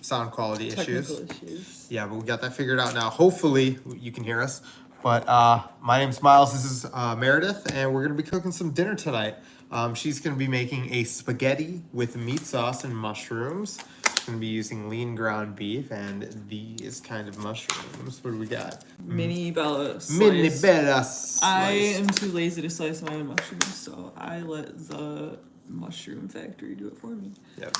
sound quality Technical issues. Yeah, but we got that figured out now. Hopefully you can hear us. But my name's Miles. This is Meredith, and we're gonna be cooking some dinner tonight. She's gonna be making a spaghetti with meat sauce and mushrooms. She's gonna be using lean ground beef and these kind of mushrooms. What do we got? Mini bella slice. Mini bella slice. I am too lazy to slice my own mushrooms, so I let the mushroom factory do it for me. Yep.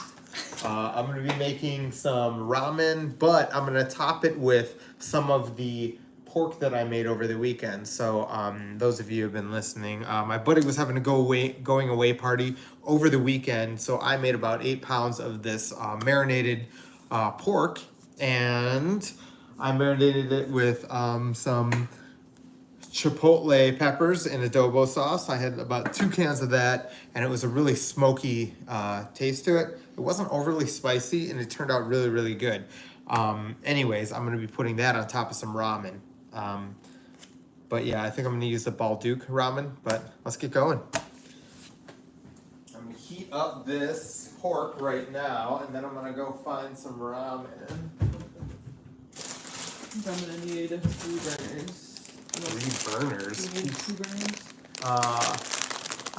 I'm gonna be making some ramen, but I'm gonna top it with some of the pork that I made over the weekend. So those of you who have been listening, my buddy was having a going away party over the weekend, so I made about 8 pounds of this marinated pork, and I marinated it with some chipotle peppers in adobo sauce. I had about 2 cans of that, and it was a really smoky taste to it. It wasn't overly spicy, and it turned out really, really good. Anyways, I'm going to be putting that on top of some ramen. But yeah, I think I'm going to use the Balduke ramen, but let's get going. I'm going to heat up this pork right now, and then I'm going to go find some ramen. I'm going to need 3 burners. 3 burners? Do you need 2 burners?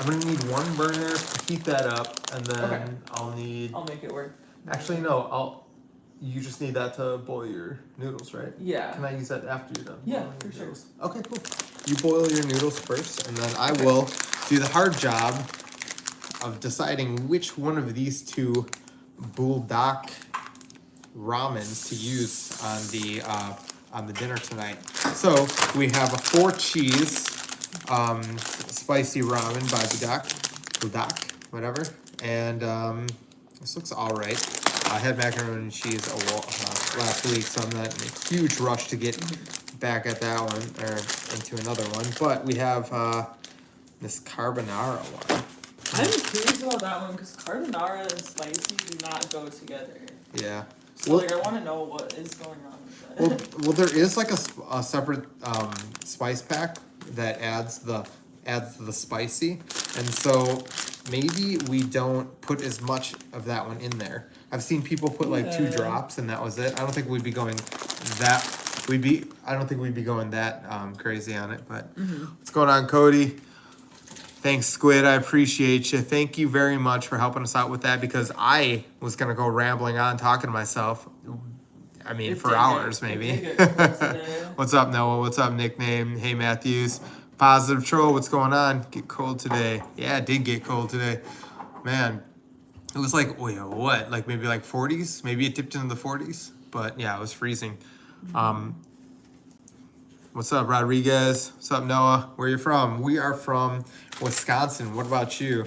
I'm gonna need 1 burner to heat that up, and then I'll make it work. Actually, no. You just need that to boil your noodles, right? Yeah. Can I use that after you're done? Yeah, for sure. Okay, cool. You boil your noodles first, and then I will do the hard job of deciding which one of these 2 buldak ramens to use on the dinner tonight. So we have a 4 cheese spicy ramen by Budak, whatever. And this looks all right. I had macaroni and cheese last week, so I'm not in a huge rush to get back at that one or into another one. But we have this carbonara one. I'm curious about that one because carbonara and spicy do not go together. Yeah. So I want to know what is going on with that. Well, there is like a separate spice pack that adds the spicy, and so maybe we don't put as much of that one in there. I've seen people put like 2 drops, and that was it. I don't think we'd be going that crazy on it. But what's going on, Cody? Thanks, Squid. I appreciate you. Thank you very much for helping us out with that, because I was gonna go rambling on talking to myself. I mean, for hours maybe. What's up, Noah? What's up, nickname? Hey, Matthews. Positive Troll. What's going on? Get cold today. Yeah, it did get cold today. Man, it was like, what? Like maybe like 40s? Maybe it dipped into the 40s. But yeah, it was freezing. What's up, Rodriguez? What's up, Noah? Where are you from? We are from Wisconsin. What about you?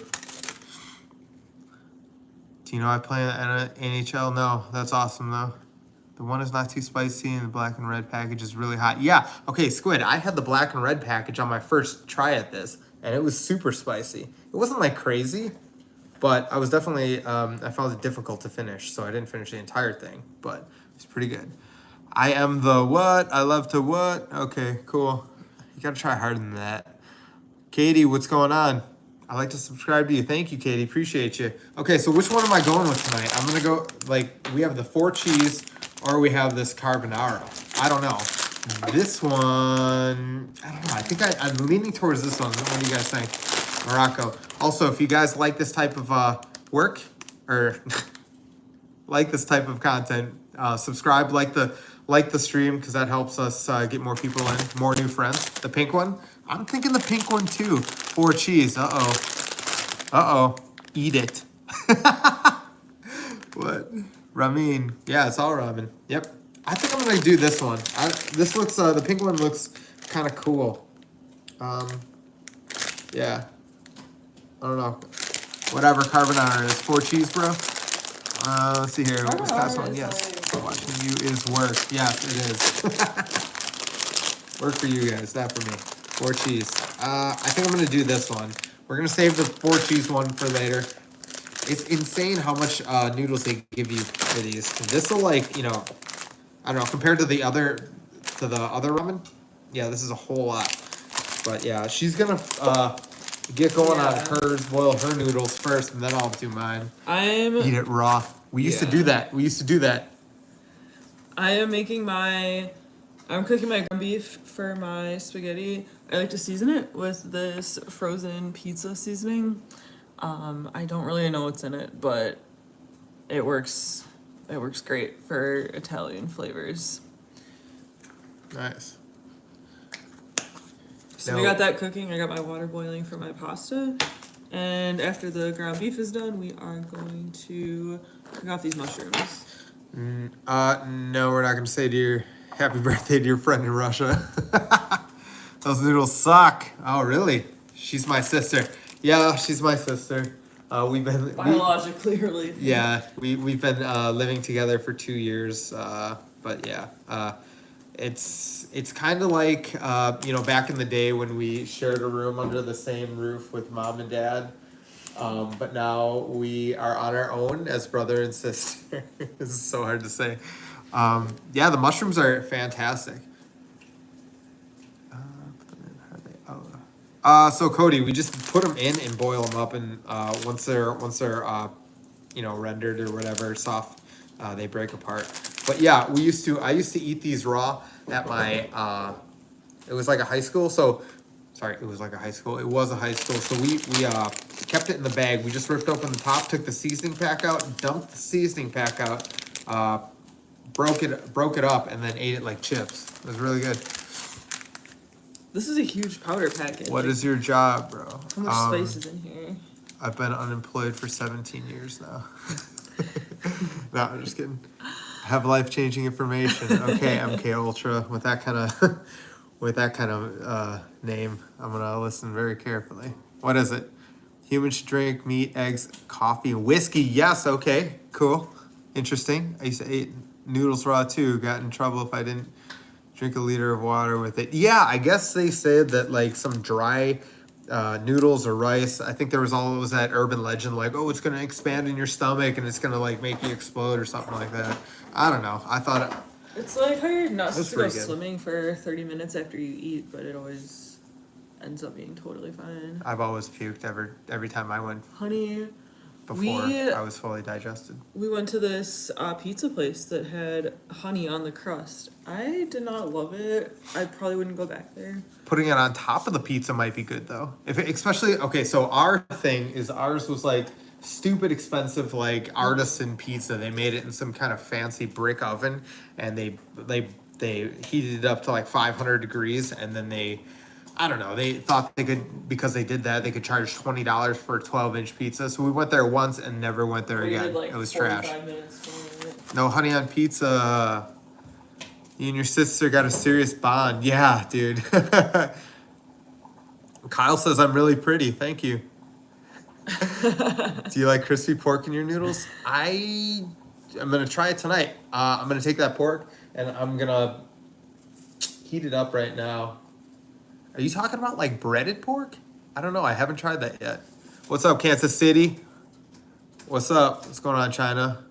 Do you know I play in the NHL? No, that's awesome though. The one is not too spicy, and the black and red package is really hot. Yeah, okay, Squid, I had the black and red package on my first try at this, and it was super spicy. It wasn't like crazy, but I was definitely, I found it difficult to finish, so I didn't finish the entire thing, but it was pretty good. I am the what? I love to what? Okay, cool. You gotta try harder than that. Katie, what's going on? I like to subscribe to you. Thank you, Katie. Appreciate you. Okay, so which one am I going with tonight? I'm gonna go, we have the 4 cheese, or we have this carbonara. I don't know. This one, I don't know. I think I'm leaning towards this one. What do you guys think? Morocco. Also, if you guys like this type of work, or like this type of content, subscribe, like the stream, because that helps us get more people in, more new friends. The pink one, I'm thinking the pink one too. 4 cheese. Uh-oh. Eat it. What? Ramen. Yeah, it's all ramen. Yep. I think I'm gonna do this one. This looks, the pink one looks kind of cool. Yeah. I don't know. Whatever carbonara is. 4 cheese, bro. Let's see here. What was that one? Yes. Watching you is work. Yes, it is. Work for you guys, not for me. 4 cheese. I think I'm gonna do this one. We're gonna save the 4 cheese one for later. It's insane how much noodles they give you for these. This will, like, you know, I don't know, compared to the other ramen. Yeah, this is a whole lot. But yeah, she's gonna get going on hers, boil her noodles first, and then I'll do mine. Eat it raw. We used to do that. I'm cooking my ground beef for my spaghetti. I like to season it with this frozen pizza seasoning. I don't really know what's in it, but it works. It works great for Italian flavors. Nice. So we got that cooking. I got my water boiling for my pasta. And after the ground beef is done, we are going to cook off these mushrooms. No, we're not going to say to your happy birthday to your friend in Russia. Those noodles suck. Oh, really? She's my sister. Yeah, she's my sister. We've been biologically related. Yeah, we've been living together for 2 years. But yeah, it's kind of like back in the day when we shared a room under the same roof with mom and dad. But now we are on our own as brother and sister. This is so hard to say. Yeah, the mushrooms are fantastic. So Cody, we just put them in and boil them up, and once they're rendered or whatever soft, they break apart. But yeah, I used to eat these raw at my it was like a high school. So sorry, it was like a high school. It was a high school. So we kept it in the bag. We just ripped open the top, took the seasoning pack out, dumped the seasoning pack out, broke it up, and then ate it like chips. It was really good. This is a huge powder packet. What is your job, bro? How much spice is in here? I've been unemployed for 17 years now. No, I'm just kidding. I have life-changing information. Okay, MK Ultra. With that kind of name, I'm gonna listen very carefully. What is it? Humans should drink meat, eggs, coffee, and whiskey. Yes. Okay. Cool. Interesting. I used to eat noodles raw too. Got in trouble if I didn't drink a liter of water with it. Yeah, I guess they said that like some dry noodles or rice. I think there was always that urban legend like, oh, it's gonna expand in your stomach and it's gonna like make you explode or something like that. I don't know. I thought it's like how you're not supposed to go pretty good. swimming for 30 minutes after you eat, but it always ends up being totally fine. I've always puked every time I went. Honey, before I was fully digested. We went to this pizza place that had honey on the crust. I did not love it. I probably wouldn't go back there. Putting it on top of the pizza might be good though. So ours was like stupid expensive, like artisan pizza. They made it in some kind of fancy brick oven, and they heated it up to like 500 degrees, and then they thought they could, because they did that, they could charge $20 for a 12-inch pizza. So we went there once and never went there again. It was trash. No honey on pizza. You and your sister got a serious bond. Yeah, dude. Kyle says I'm really pretty. Thank you. Do you like crispy pork in your noodles? I'm gonna try it tonight. I'm gonna take that pork and I'm gonna heat it up right now. Are you talking about like breaded pork? I don't know. I haven't tried that yet. What's up, Kansas City? What's up? What's going on, China?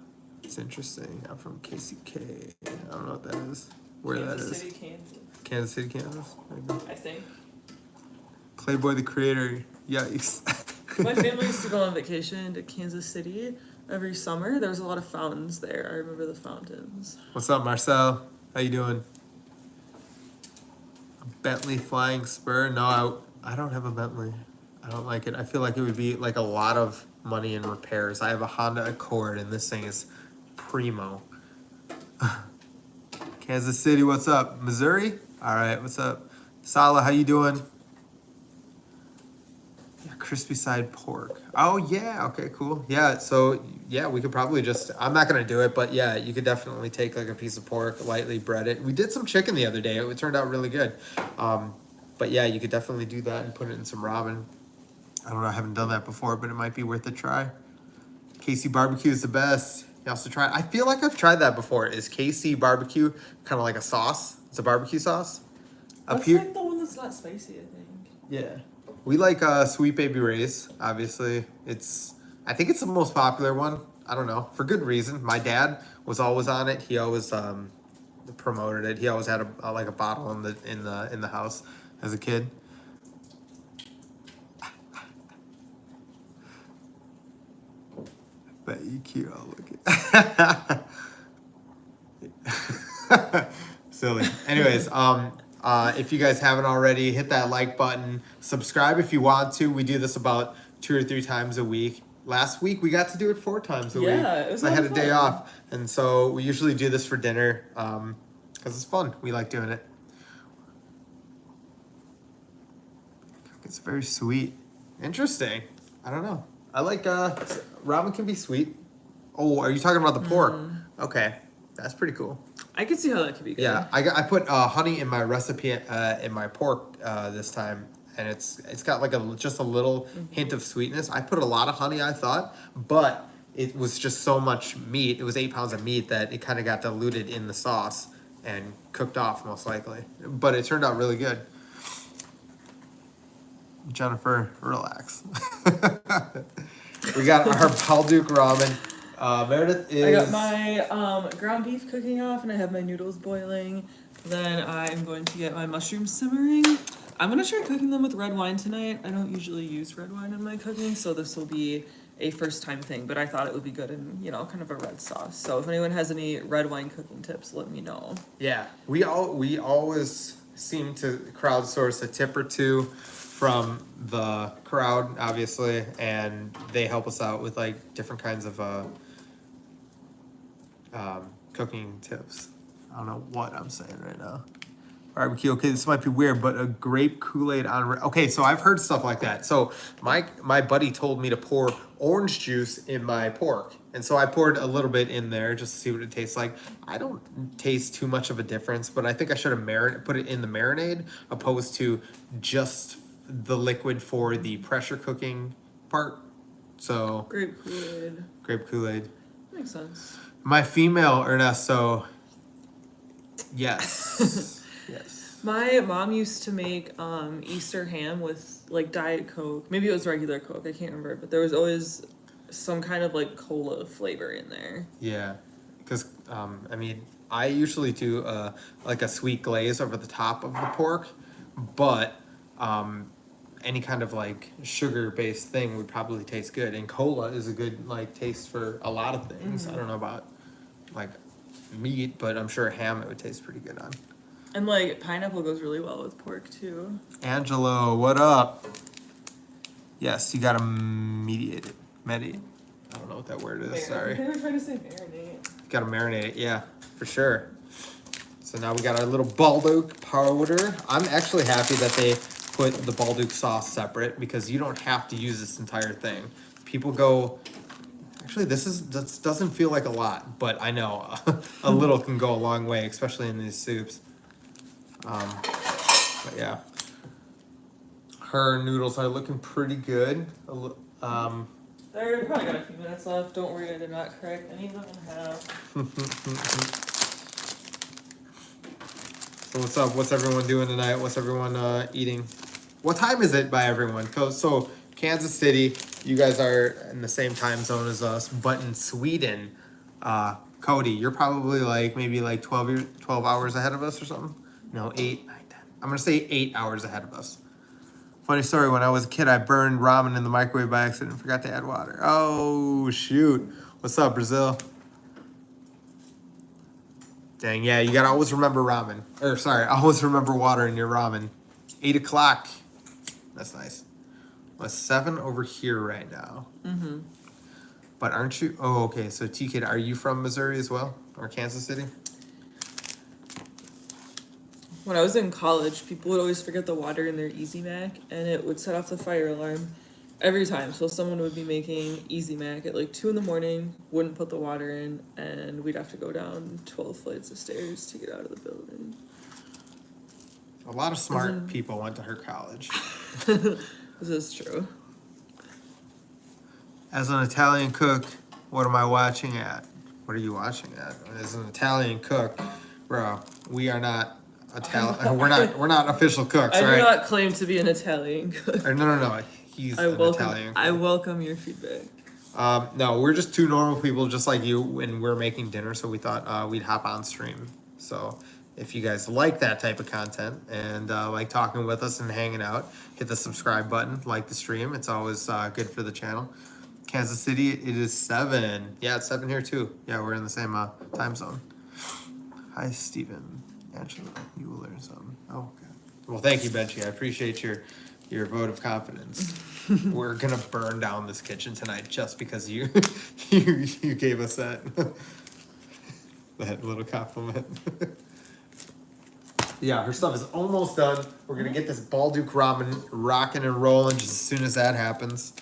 It's interesting. I'm from KCK. I don't know what that is. Where Kansas that is. City, Kansas. Kansas City, Kansas? Maybe. I think. Playboy the Creator. Yikes. My family used to go on vacation to Kansas City every summer. There was a lot of fountains there. I remember the fountains. What's up, Marcel? How you doing? A Bentley Flying Spur? No, I don't have a Bentley. I don't like it. I feel like it would be like a lot of money in repairs. I have a Honda Accord and this thing is primo. Kansas City, what's up? Missouri? All right, what's up? Sala, how you doing? Yeah, crispy side pork. Oh, yeah, okay, cool. Yeah, so, yeah, we could probably just, I'm not going to do it, but yeah, you could definitely take like a piece of pork, lightly bread it. We did some chicken the other day. It turned out really good. But yeah, you could definitely do that and put it in some ramen. I don't know, I haven't done that before, but it might be worth a try. KC barbecue is the best. You also try. I feel like I've tried that before. Is KC barbecue kind of like a sauce? It's a barbecue sauce. That's like the one that's not spicy, I think. Yeah, we like Sweet Baby Ray's. Obviously, I think it's the most popular one. I don't know, for good reason. My dad was always on it. He always promoted it. He always had a bottle in the house as a kid. Bet you cute. I'll look at. Silly. Anyways, if you guys haven't already, hit that like button. Subscribe if you want to. We do this about 2 or 3 times a week. Last week we got to do it 4 times a week. Yeah, it was So I a lot had a of day fun. off, and so we usually do this for dinner because it's fun. We like doing it. It's very sweet. Interesting. I don't know. I like ramen can be sweet. Oh, are you talking about the pork? Okay, that's pretty cool. I could see how that could be good. Yeah, I put honey in my recipe in my pork this time, and it's got like just a little hint of sweetness. I put a lot of honey, I thought, but it was just so much meat. It was 8 pounds of meat that it kind of got diluted in the sauce and cooked off most likely. But it turned out really good. Jennifer, relax. We got our Balduke ramen. Meredith is. I got my ground beef cooking off, and I have my noodles boiling. Then I'm going to get my mushrooms simmering. I'm gonna try cooking them with red wine tonight. I don't usually use red wine in my cooking, so this will be a first time thing. But I thought it would be good in kind of a red sauce. So if anyone has any red wine cooking tips, let me know. Yeah, we always seem to crowdsource a tip or two from the crowd, obviously, and they help us out with like different kinds of cooking tips. I don't know what I'm saying right now. Barbecue. Okay, this might be weird, but a grape Kool-Aid on. Okay, so I've heard stuff like that. So my buddy told me to pour orange juice in my pork, and so I poured a little bit in there just to see what it tastes like. I don't taste too much of a difference, but I think I should have put it in the marinade opposed to just the liquid for the pressure cooking part. So Grape Kool-Aid. grape Kool-Aid. Makes sense. My female Ernesto. Yes. Yes. My mom used to make Easter ham with like Diet Coke. Maybe it was regular Coke. I can't remember, but there was always some kind of like cola flavor in there. Yeah, because I mean, I usually do like a sweet glaze over the top of the pork, but any kind of like sugar-based thing would probably taste good. And cola is a good like taste for a lot of things. I don't know about like meat, but I'm sure ham it would taste pretty good on. And like pineapple goes really well with pork too. Angelo, what up? Yes, you gotta mediate it. Mediate. I don't know what that word is. Sorry. I think they were trying to say marinate. Gotta marinate it, yeah, for sure. So now we got our little Balduke powder. I'm actually happy that they put the Balduke sauce separate because you don't have to use this entire thing. People go, actually this doesn't feel like a lot, but I know a little can go a long way, especially in these soups. But yeah. Her noodles are looking pretty good. They're probably got a few minutes left. Don't worry, I did not crack any of them in half. So what's up? What's everyone doing tonight? What's everyone eating? What time is it by everyone? So Kansas City, you guys are in the same time zone as us, but in Sweden, Cody, you're probably like maybe like 12 hours ahead of us or something. No, 8, 9, 10. I'm gonna say 8 hours ahead of us. Funny story, when I was a kid, I burned ramen in the microwave by accident and forgot to add water. Oh, shoot. What's up, Brazil? Dang, yeah, you gotta always remember ramen. Or, sorry, always remember water in your ramen. 8 o'clock. That's nice. Well, it's 7 over here right now. Mm-hmm. But aren't you? Oh, okay, so T-Kid, are you from Missouri as well? Or Kansas City? When I was in college, people would always forget the water in their Easy Mac, and it would set off the fire alarm every time. So someone would be making Easy Mac at like 2 in the morning, wouldn't put the water in, and we'd have to go down 12 flights of stairs to get out of the building. A lot of smart people went to her college. This is true. As an Italian cook, what am I watching at? What are you watching at? As an Italian cook, bro, we are not Italian. We're not official cooks, I right? do not claim to be an Italian cook. No. He's an Italian cook. I welcome your feedback. No, we're just 2 normal people just like you, and we're making dinner, so we thought we'd hop on stream. So if you guys like that type of content and like talking with us and hanging out, hit the subscribe button, like the stream. It's always good for the channel. Kansas City, it is 7. Yeah, it's 7 here too. Yeah, we're in the same time zone. Hi, Stephen. Angela, you will learn something. Oh, okay. Well, thank you, Benji. I appreciate your vote of confidence. We're gonna burn down this kitchen tonight just because you you gave us that that little compliment. Yeah, her stuff is almost done. We're gonna get this Balduke ramen rocking and rolling just as soon as that happens.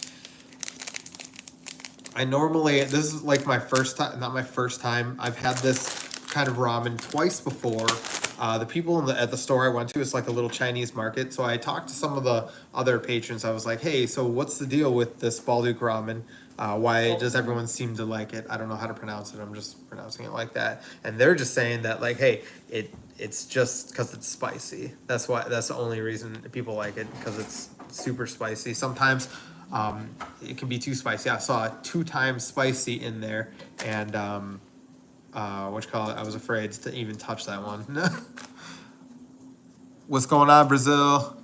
This is like my first time, not my first time. I've had this kind of ramen twice before. The people at the store I went to, it's like a little Chinese market. So I talked to some of the other patrons. I was like, hey, so what's the deal with this Balduke ramen? Why does everyone seem to like it? I don't know how to pronounce it. I'm just pronouncing it like that. And they're just saying that like, hey, it's just because it's spicy. That's the only reason people like it, because it's super spicy. Sometimes it can be too spicy. I saw 2 times spicy in there, and I was afraid to even touch that one. What's going on, Brazil?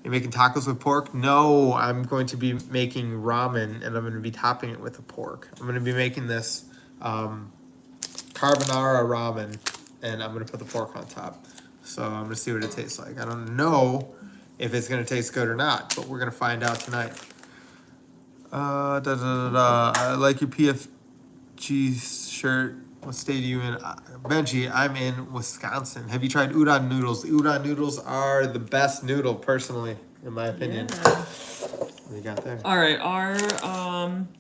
You making tacos with pork? No, I'm going to be making ramen, and I'm going to be topping it with the pork. I'm going to be making this carbonara ramen, and I'm going to put the pork on top. So I'm going to see what it tastes like. I don't know if it's going to taste good or not, but we're going to find out tonight. I like your PFG shirt. What state are you in? Benji, I'm in Wisconsin. Have you tried udon noodles? Udon noodles are the best noodle, personally, in my opinion. Yeah. What do you got there? All right, our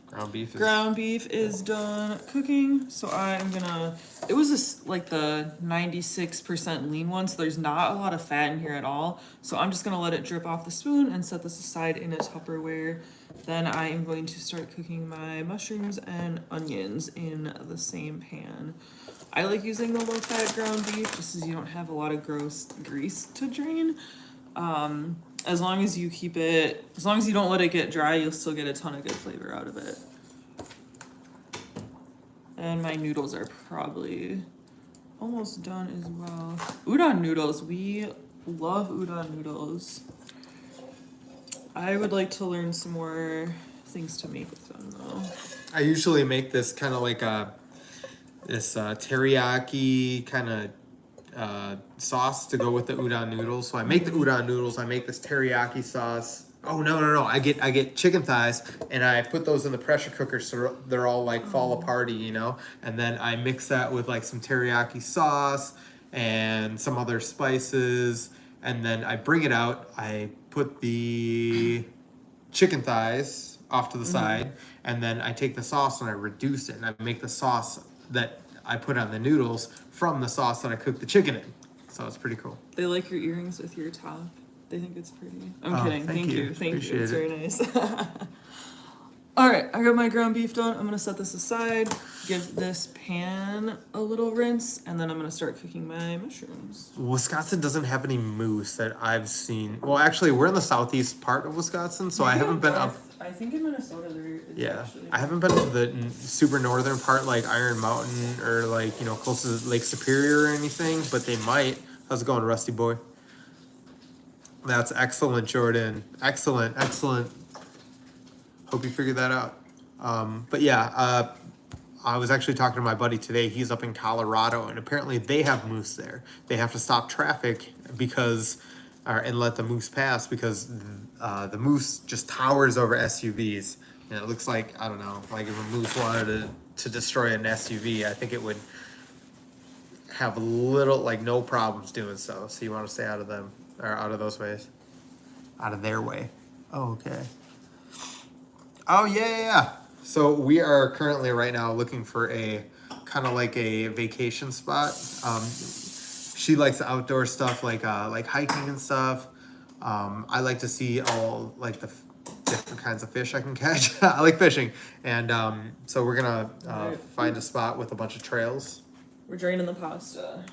ground beef is done cooking. So I'm gonna. It was like the 96% lean one, so there's not a lot of fat in here at all. So I'm just gonna let it drip off the spoon and set this aside in a Tupperware. Then I am going to start cooking my mushrooms and onions in the same pan. I like using the low-fat ground beef just as you don't have a lot of gross grease to drain. As long as you don't let it get dry, you'll still get a ton of good flavor out of it. And my noodles are probably almost done as well. Udon noodles, we love udon noodles. I would like to learn some more things to make with them though. I usually make this kind of like this teriyaki kind of sauce to go with the udon noodles. So I make the udon noodles, I make this teriyaki sauce. Oh no. I get chicken thighs and I put those in the pressure cooker so they're all like fall aparty, you know? And then I mix that with like some teriyaki sauce and some other spices, and then I bring it out. I put the chicken thighs off to the side, and then I take the sauce and I reduce it, and I make the sauce that I put on the noodles from the sauce that I cooked the chicken in. So it's pretty cool. They like your earrings with your top. They think it's pretty. I'm kidding. Thank you. Thank you. It's Appreciate very nice. All right, I got my ground beef done. I'm gonna set this aside, give this pan a little rinse, and then I'm gonna start cooking my mushrooms. Wisconsin doesn't have any moose that I've seen. Well, actually, we're in the southeast part of Wisconsin, so I haven't been up. I think in Minnesota there is. Yeah, Actually. I haven't been to the super northern part like Iron Mountain or like, you know, close to Lake Superior or anything, but they might. How's it going, Rusty boy? That's excellent, Jordan. Excellent. Hope you figured that out. But yeah, I was actually talking to my buddy today. He's up in Colorado, and apparently they have moose there. They have to stop traffic and let the moose pass because the moose just towers over SUVs. And it looks like, I don't know, like if a moose wanted to destroy an SUV, I think it would have no problems doing so. So you want to stay out of them, or out of those ways. Out of their way. Oh, okay. Oh, yeah. So we are currently right now looking for a kind of like a vacation spot. She likes the outdoor stuff, like hiking and stuff. I like to see all like the different kinds of fish I can catch. I like fishing. And so we're going to find a spot with a bunch of trails. We're draining the pasta.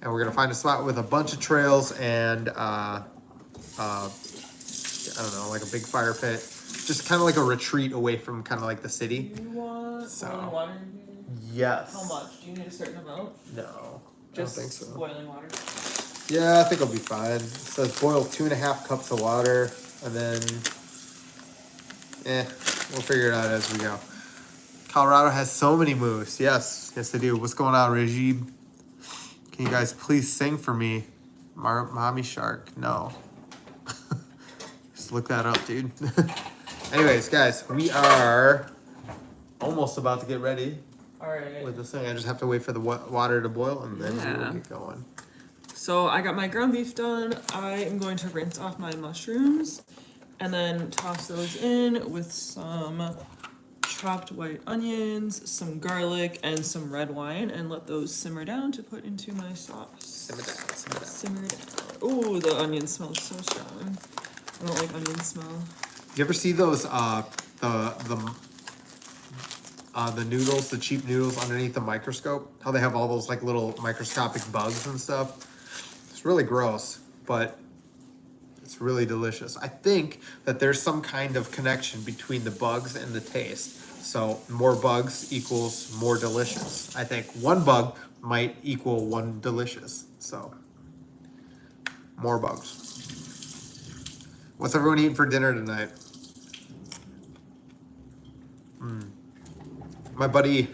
And we're going to find a spot with a bunch of trails and, I don't know, like a big fire pit. Just kind of like a retreat away from kind of like the city. Do you want boiling water in here? Yes. How much? Do you need a certain amount? No. Just I don't think so. boiling water? Yeah, I think it'll be fine. It says boil 2.5 cups of water, and then, we'll figure it out as we go. Colorado has so many moose. Yes, yes they do. What's going on, Regime? Can you guys please sing for me? Mommy Shark. No. Just look that up, dude. Anyways, guys, we are almost about to get ready All right. with this thing. I just have to wait for the water to boil and then we'll get going. So I got my ground beef done. I am going to rinse off my mushrooms and then toss those in with some chopped white onions, some garlic, and some red wine, and let those simmer down to put into my sauce. Simmer down, simmer down. Simmer down. Oh, the onion smells so strong. I don't like onion smell. You ever see those the noodles, the cheap noodles underneath the microscope? How they have all those like little microscopic bugs and stuff? It's really gross, but it's really delicious. I think that there's some kind of connection between the bugs and the taste. So more bugs equals more delicious. I think one bug might equal one delicious. So more bugs. What's everyone eating for dinner tonight? My buddy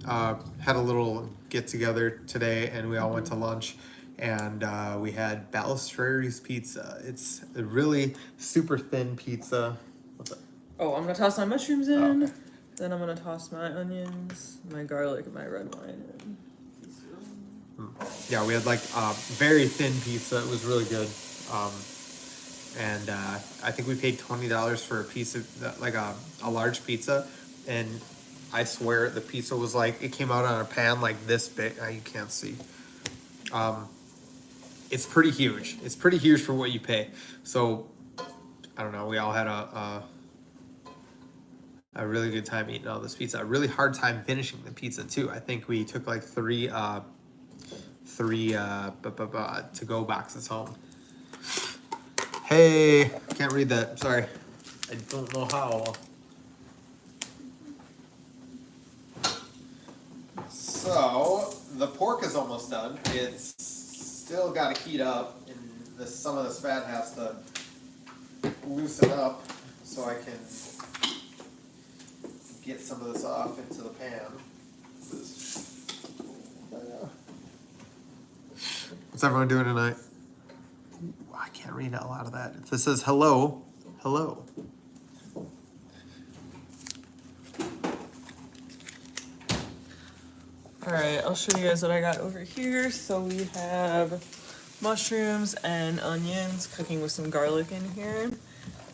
had a little get together today and we all went to lunch and we had Balistreri's pizza. It's a really super thin pizza. What's that? Oh, I'm gonna toss my mushrooms in. Okay. Then I'm gonna toss my onions, my garlic, and my red wine in. Yeah, we had like very thin pizza. It was really good. And I think we paid $20 for a piece of like a large pizza. And I swear the pizza was like, it came out on a pan like this big. You can't see. It's pretty huge. It's pretty huge for what you pay. So I don't know. We all had a really good time eating all this pizza. A really hard time finishing the pizza too. I think we took like three to-go boxes home. Hey, can't read that. Sorry. I don't know how. So the pork is almost done. It's still got to heat up, and some of this fat has to loosen up so I can get some of this off into the pan. What's everyone doing tonight? Ooh, I can't read a lot of that. This says hello, hello. All right, I'll show you guys what I got over here. So we have mushrooms and onions cooking with some garlic in here.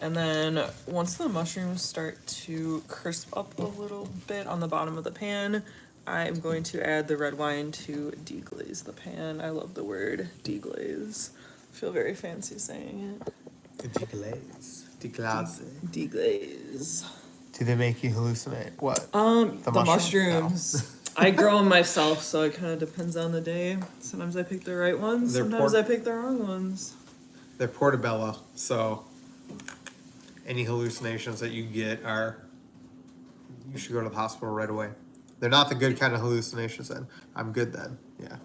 And then once the mushrooms start to crisp up a little bit on the bottom of the pan, I'm going to add the red wine to deglaze the pan. I love the word deglaze. I feel very fancy saying it. Deglaze. Deglaze. Deglaze. Do they make you hallucinate? What? The mushrooms. I grow them myself, so it kind of depends on the day. Sometimes I pick the right ones, sometimes I pick the wrong ones. They're portobello, so any hallucinations that you get you should go to the hospital right away. They're not the good kind of hallucinations then. I'm good then, yeah.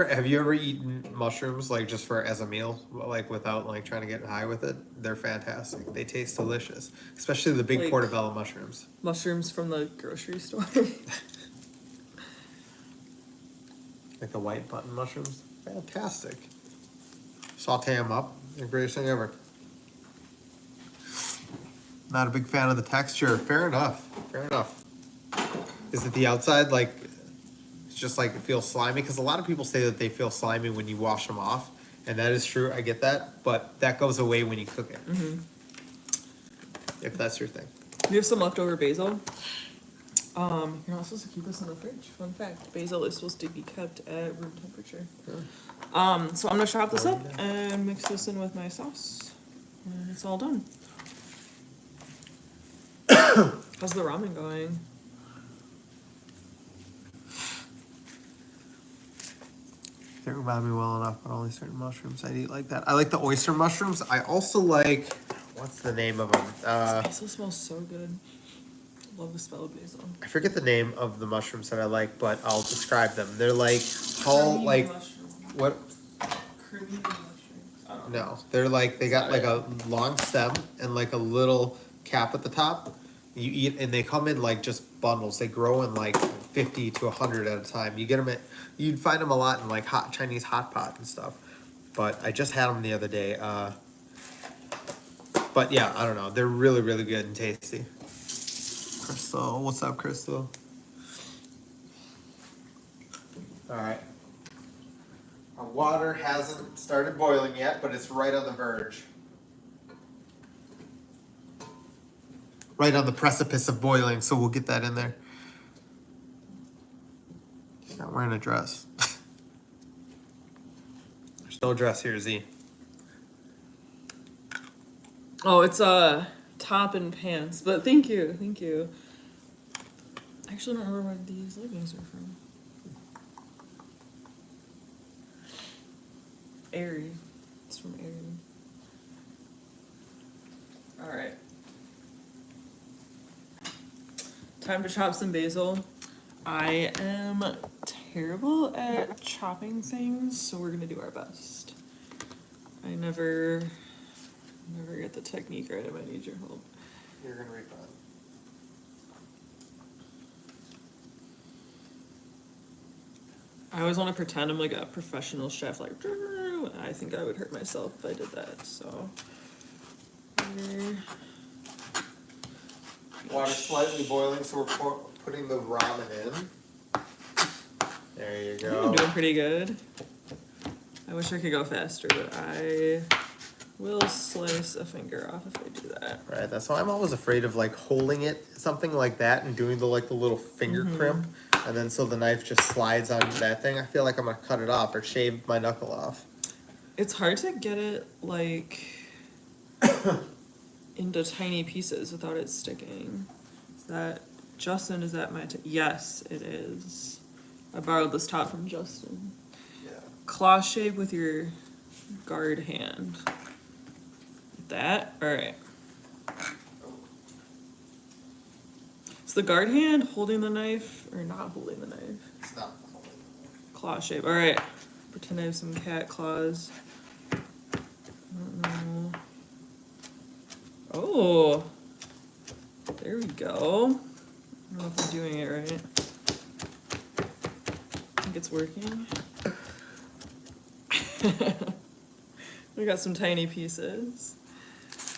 Have you ever eaten mushrooms like just as a meal, like without like trying to get high with it? They're fantastic. They taste delicious, especially the big portobello mushrooms. Mushrooms from the grocery store. Like the white button mushrooms. Fantastic. Saute them up. The greatest thing ever. Not a big fan of the texture. Fair enough. Fair enough. Is it the outside, like, it's just like it feels slimy? Because a lot of people say that they feel slimy when you wash them off. And that is true. I get that. But that goes away when you cook it. Mm-hmm. If that's your thing. We have some leftover basil. You're not supposed to keep this in the fridge. Fun fact, basil is supposed to be kept at room temperature. Yeah. So I'm gonna chop this up and mix this in with my sauce. And it's all done. How's the ramen going? Didn't remind me well enough, but only certain mushrooms I'd eat like that. I like the oyster mushrooms. I also like, what's the name of them? Basil smells so good. Love the smell of basil. I forget the name of the mushrooms that I like, but I'll describe them. They're like tall, like what? Cremini mushrooms. I don't know. No, they're like they got like a long stem and like a little cap at the top. You eat, and they come in like just bundles. They grow in like 50 to 100 at a time. You get them you'd find them a lot in like hot Chinese hot pot and stuff. But I just had them the other day. But yeah, I don't know. They're really, really good and tasty. Crystal, what's up, Crystal? All right. Our water hasn't started boiling yet, but it's right on the verge. Right on the precipice of boiling, so we'll get that in there. She's not wearing a dress. There's no dress here, Z. Oh, it's a top and pants, but thank you. I actually don't remember where these leggings are from. Aerie. It's from Aerie. All right. Time to chop some basil. I am terrible at chopping things, so we're gonna do our best. I never get the technique right. I might need your help. You're gonna be fine. I always want to pretend I'm like a professional chef, like I think I would hurt myself if I did that. So Water slightly boiling, so we're putting the ramen in. There you go. I'm doing pretty good. I wish I could go faster, but I will slice a finger off if I do that. Right, that's why I'm always afraid of like holding it, something like that, and doing the little finger crimp, and then so the knife just slides on that thing. I feel like I'm gonna cut it off or shave my knuckle off. It's hard to get it like into tiny pieces without it sticking. Is that Justin? Is that my? Yes, it is. I borrowed this top from Justin. Yeah. Claw shape with your guard hand. That? Alright. Is the guard hand holding the knife or not holding the knife? It's not. Claw shape. Alright. Pretend I have some cat claws. I don't know. Oh. There we go. I don't know if I'm doing it right. I think it's working. We got some tiny pieces.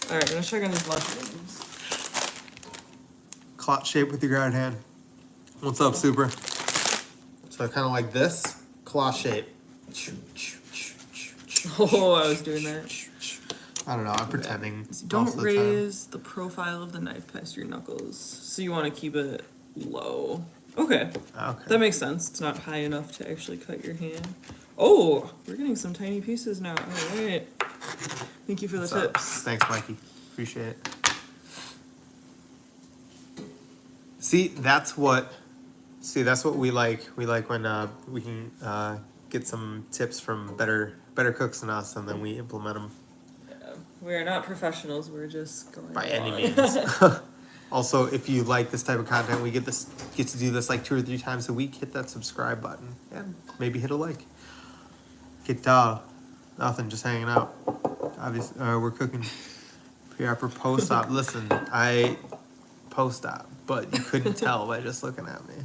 Alright, I'm gonna check on these mushrooms. Clot shape with your guard hand. What's up, Super? So kind of like this, claw shape. Oh, I was doing that. I don't know, I'm pretending. Don't most of the raise the profile of the knife past your knuckles. So you want to keep it low. Okay. Okay. That makes sense. It's not high enough to actually cut your hand. Oh, we're getting some tiny pieces now. All right. Thank you for the tips. Thanks, Mikey. Appreciate it. See, that's what we like. We like when we can get some tips from better cooks than us, and then we implement them. Yeah, we're not professionals. We're just going By along. any means. Also, if you like this type of content, we get to do this like 2 or 3 times a week. Hit that subscribe button and maybe hit a like. Get nothing, just hanging out. Obviously, we're cooking pre-op or post-op. Listen, I post-op, but you couldn't tell by just looking at me.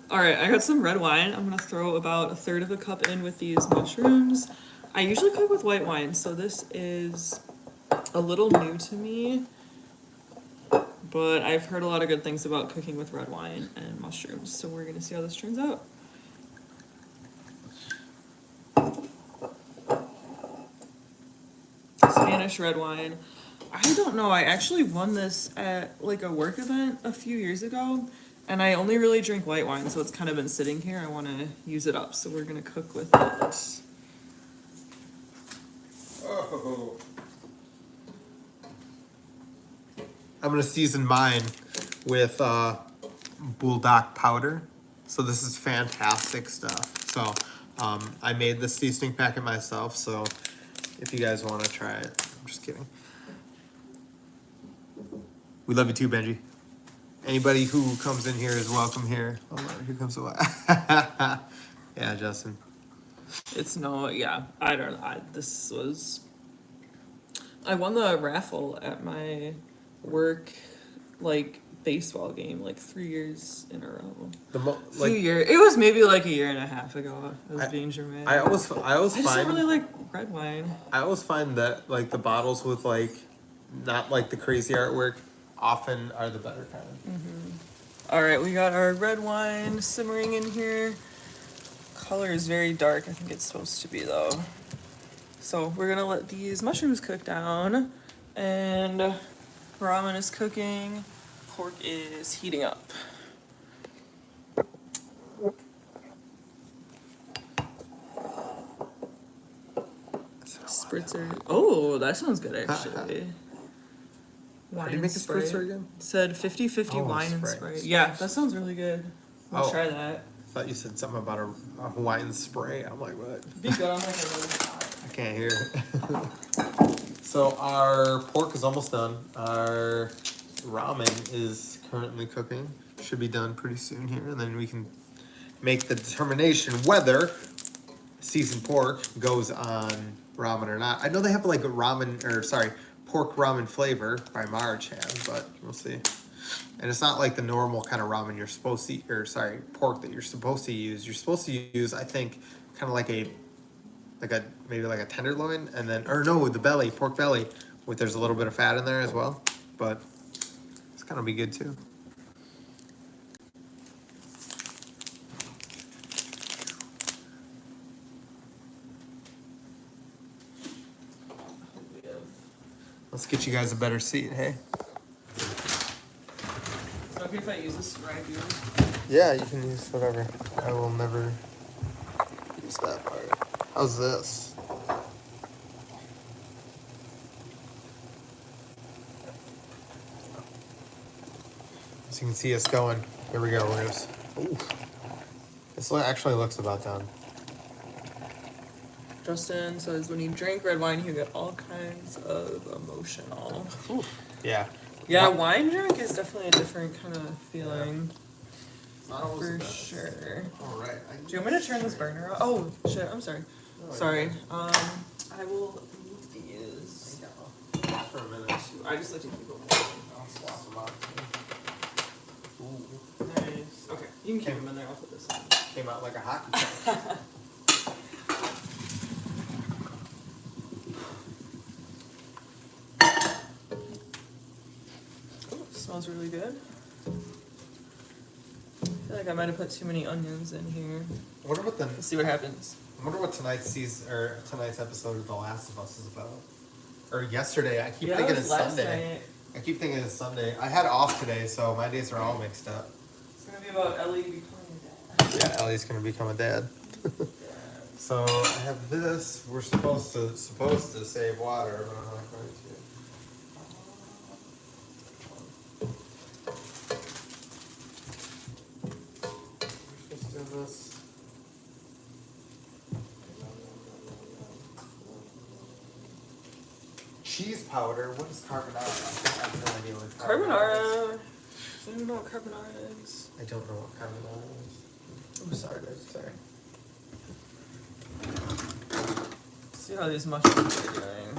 All right, I got some red wine. I'm gonna throw about 1/3 of a cup in with these mushrooms. I usually cook with white wine, so this is a little new to me. But I've heard a lot of good things about cooking with red wine and mushrooms, so we're gonna see how this turns out. Spanish red wine. I don't know, I actually won this at like a work event a few years ago, and I only really drink white wine, so it's kind of been sitting here. I want to use it up, so we're gonna cook with it. Oh. I'm gonna season mine with bulldog powder. So this is fantastic stuff. So I made this seasoning packet myself. So if you guys want to try it, I'm just kidding. We love you too, Benji. Anybody who comes in here is welcome here. Oh, here comes the yeah, Justin. It's yeah, I don't know. I won the raffle at my work like baseball game like 3 years in a row. Like It was maybe like a year and a half ago. I was being dramatic. I always I just find don't really like red wine. I always find that like the bottles with like not like the crazy artwork often are the better kind. All right, we got our red wine simmering in here. Color is very dark. I think it's supposed to be though. So we're gonna let these mushrooms cook down, and ramen is cooking. Pork is heating up. Spritzer. Oh, that sounds good actually. How do you make a spritzer again? Said 50-50 Oh, wine and spray. spray. Yeah, that sounds really good. We'll Oh. try that. I thought you said something about a Hawaiian spray. I'm like, what? Be good on like a really hot. I can't hear. So our pork is almost done. Our ramen is currently cooking. Should be done pretty soon here, and then we can make the determination whether seasoned pork goes on ramen or not. I know they have like a pork ramen flavor by Marge has, but we'll see. And it's not like the normal kind of ramen you're supposed to eat, pork that you're supposed to use. You're supposed to use, I think, kind of maybe like a tenderloin, and then, the belly, pork belly, with there's a little bit of fat in there as well. But it's gonna be good too. Let's get you guys a better seat, hey? Is it okay if I use this ragu? Yeah, you can use whatever. I will never use that part. How's this? As you can see us going. Here we go. Ooh. This actually looks about done. Justin says when you drink red wine, you get all kinds of emotional. Ooh. Yeah. Yeah, wine drink is definitely a different kind of feeling. Not always For the best. sure. All right. Do you want me to turn this burner off? Oh, shit, I'm sorry. Sorry. I will move these. For a minute. I just like to keep them warm. I'll swap them out. Ooh. Nice. Okay, you can keep them in there. I'll put this on. Came out like a hockey puck. Smells really good. I feel like I might have put too many onions in here. I wonder what Let's see what happens. I wonder what tonight's episode of The Last of Us is about. Or yesterday. I keep thinking it's Sunday. Night. I keep thinking it's Sunday. I had off today, so my days are all mixed up. It's gonna be about Ellie becoming a dad. Yeah, Ellie's gonna become a dad. So I have this. We're supposed to save water, but I'm not going to. We're supposed to do this. Cheese powder. What is carbonara? I have no idea what Carbonara. I don't know what carbonara is. I don't know what carbonara is. I'm sorry, guys. Sorry. See how these mushrooms are doing.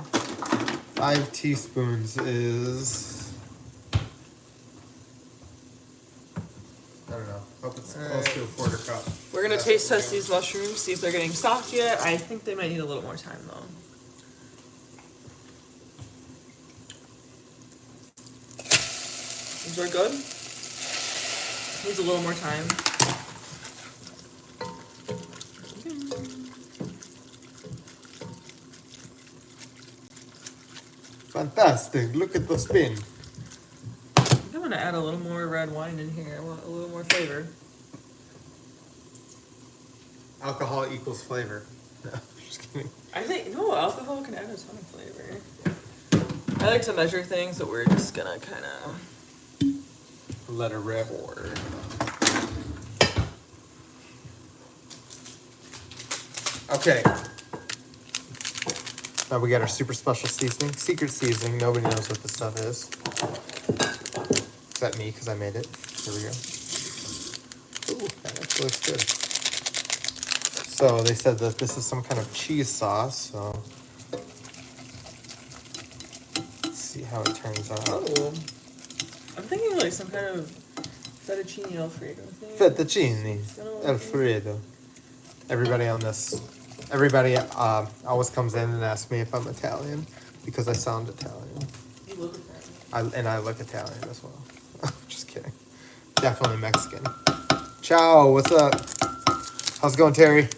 5 teaspoons is. I don't know. Hope it's close to a quarter cup. We're gonna That's taste what test these mushrooms, see if they're getting soft yet. I think they might need a little more time though. These are good. Needs a little more time. Fantastic. Look at the spin. I think I'm gonna add a little more red wine in here. I want a little more flavor. Alcohol equals flavor. No, just kidding. I think, no, alcohol can add a ton of flavor. I like to measure things, but we're just gonna kind of Let it rip. Okay. Now we got our super special seasoning. Secret seasoning. Nobody knows what this stuff is. Except me, because I made it. Here we go. Ooh, that actually looks good. So they said that this is some kind of cheese sauce, so let's see how it turns out. oh, I'm thinking like some kind of fettuccine alfredo thing. Fettuccine So- Alfredo. Everybody always comes in and asks me if I'm Italian because I sound Italian. You look Italian. I look Italian as well. Just kidding. Definitely Mexican. Ciao, what's up? How's it going, Terry?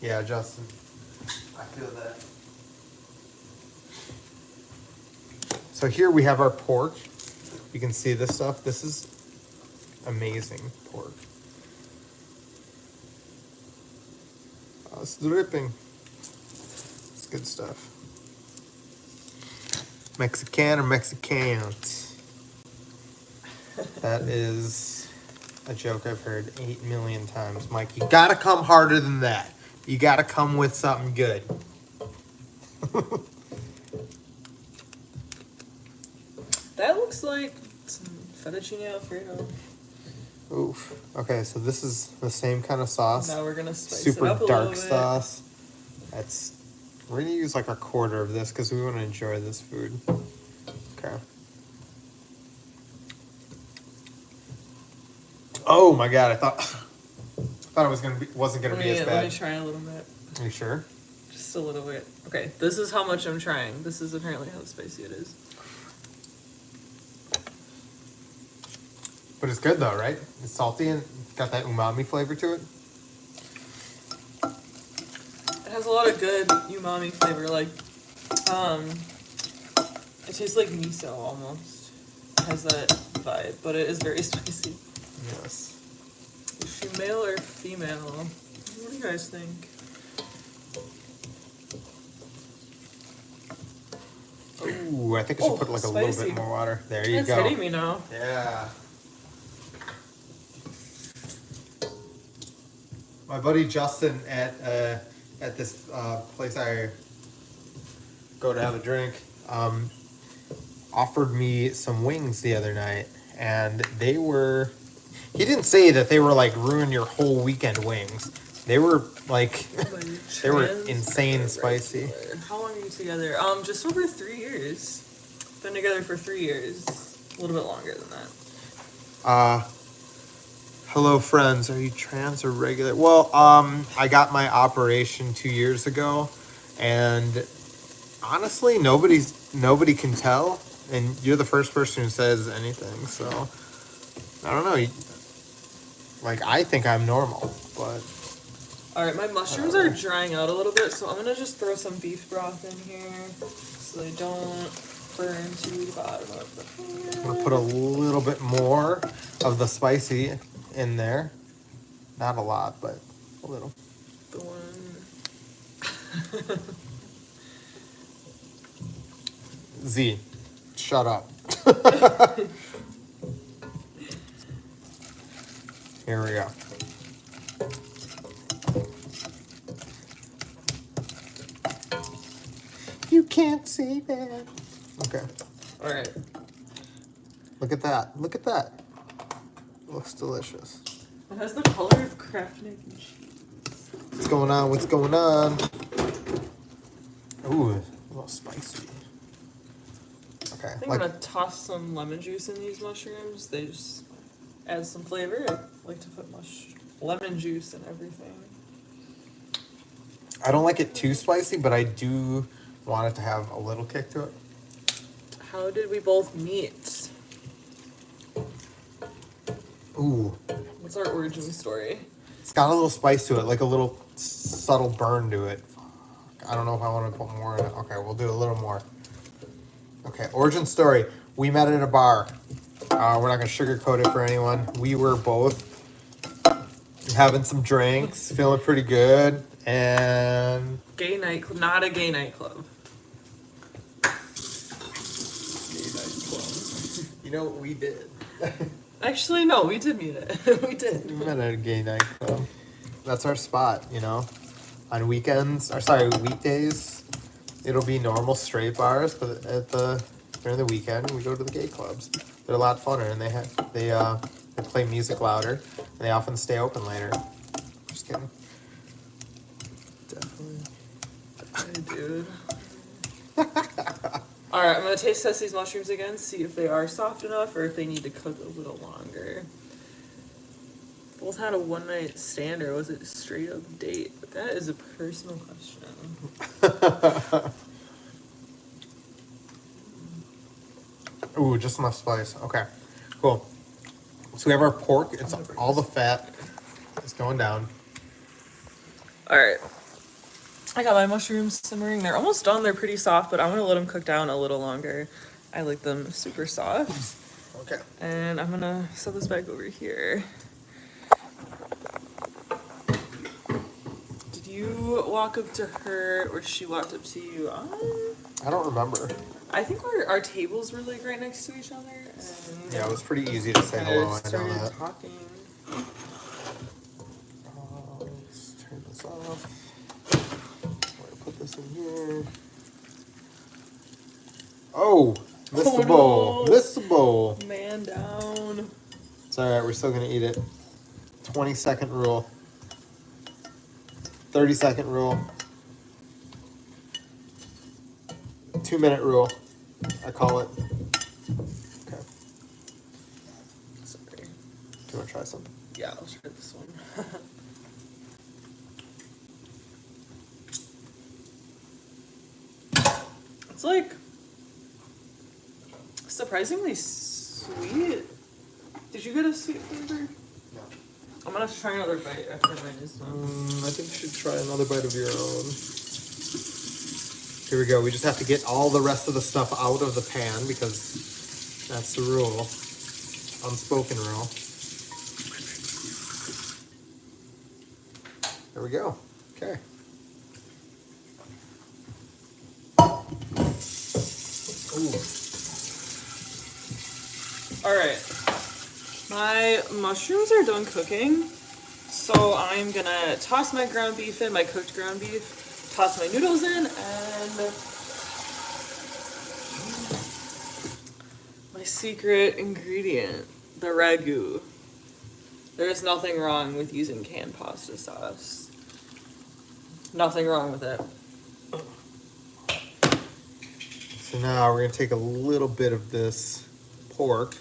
Yeah, Justin. I feel that. So here we have our pork. You can see this stuff. This is amazing pork. Oh, it's dripping. It's good stuff. Mexican or Mexicant? That is a joke I've heard 8 million times. Mike, you gotta come harder than that. You gotta come with something good. That looks like some fettuccine alfredo. Oof. Okay, so this is the same kind of sauce. Now we're gonna spice Super it up a dark little bit. sauce. We're gonna use like a quarter of this because we want to enjoy this food. Okay. Oh my god! I thought it wasn't gonna be as Let me bad. try a little bit. Are you sure? Just a little bit. Okay, this is how much I'm trying. This is apparently how spicy it is. But it's good though, right? It's salty and got that umami flavor to it. It has a lot of good umami flavor, like, it tastes like miso almost. It has that vibe, but it is very spicy. Yes. Is she male or female? What do you guys think? Ooh, I think I should put like a little spicy. bit more water. There you It's go. hitting me now. Yeah. My buddy Justin at this place I go to have a drink offered me some wings the other night, and they were. He didn't say that they were like ruin your whole weekend wings. They were like they were insane spicy. How long are you together? Just over 3 years. Been together for 3 years. A little bit longer than that. Hello friends, are you trans or regular? Well, I got my operation 2 years ago, and honestly, nobody can tell, and you're the first person who says anything. So I don't know. Like, I think I'm normal, but All right, my mushrooms are drying out a little bit, so I'm gonna just throw some beef broth in here so they don't burn to the bottom of the pan. I'm gonna put a little bit more of the spicy in there. Not a lot, but a little. The one. Z, shut up. Here we go. You can't see that. Okay. All right. Look at that. Look at that. Looks delicious. It has the color of Kraft mac and cheese. What's going on? What's going on? Ooh, a little spicy. Okay. I think I'm gonna toss some lemon juice in these mushrooms. They just add some flavor. I like to put lemon juice in everything. I don't like it too spicy, but I do want it to have a little kick to it. How did we both meet? Ooh. What's our origin story? It's got a little spice to it, like a little subtle burn to it. I don't know if I want to put more in it. Okay, we'll do a little more. Okay, origin story. We met at a bar. We're not going to sugarcoat it for anyone. We were both having some drinks, feeling pretty good, and... Gay nightclub, not a gay nightclub. You know what we did? Actually, no, we did meet it. We did. We met at a gay nightclub. That's our spot, you know? On weekends, or sorry, weekdays, it'll be normal straight bars, but during the weekend, we go to the gay clubs. They're a lot funner, and they play music louder, and they often stay open later. Just kidding. Definitely. Hey, dude. All right, I'm gonna taste test these mushrooms again, see if they are soft enough or if they need to cook a little longer. Both had a one night stand, or was it straight up date? But that is a personal question. Ooh, just enough spice. Okay, cool. So we have our pork. It's all the fat is going down. All right. I got my mushrooms simmering. They're almost done. They're pretty soft, but I'm gonna let them cook down a little longer. I like them super soft. Okay. And I'm gonna set this back over here. Did you walk up to her, or she walked up to you? I don't remember. I think our tables were like right next to each other. And Yeah, it was pretty easy to say hello. I know started that. talking. Let's turn this off. Put this in here. Oh, missed the bowl. No. Missed the bowl. Man down. It's all right. We're still gonna eat it. 20-second rule. 30-second rule. 2-minute rule. I call it. Okay. Sorry. Do you want to try some? Yeah, I'll try this one. It's like surprisingly sweet. Did you get a sweet flavor? No. I'm gonna have to try another bite after mine is done. I think you should try another bite of your own. Here we go. We just have to get all the rest of the stuff out of the pan because that's the rule. Unspoken rule. There we go. Okay. Ooh. All right, my mushrooms are done cooking, so I'm gonna toss my ground beef in, my cooked ground beef, toss my noodles in, and my secret ingredient, the ragu. There is nothing wrong with using canned pasta sauce. Nothing wrong with it. So now we're going to take a little bit of this pork.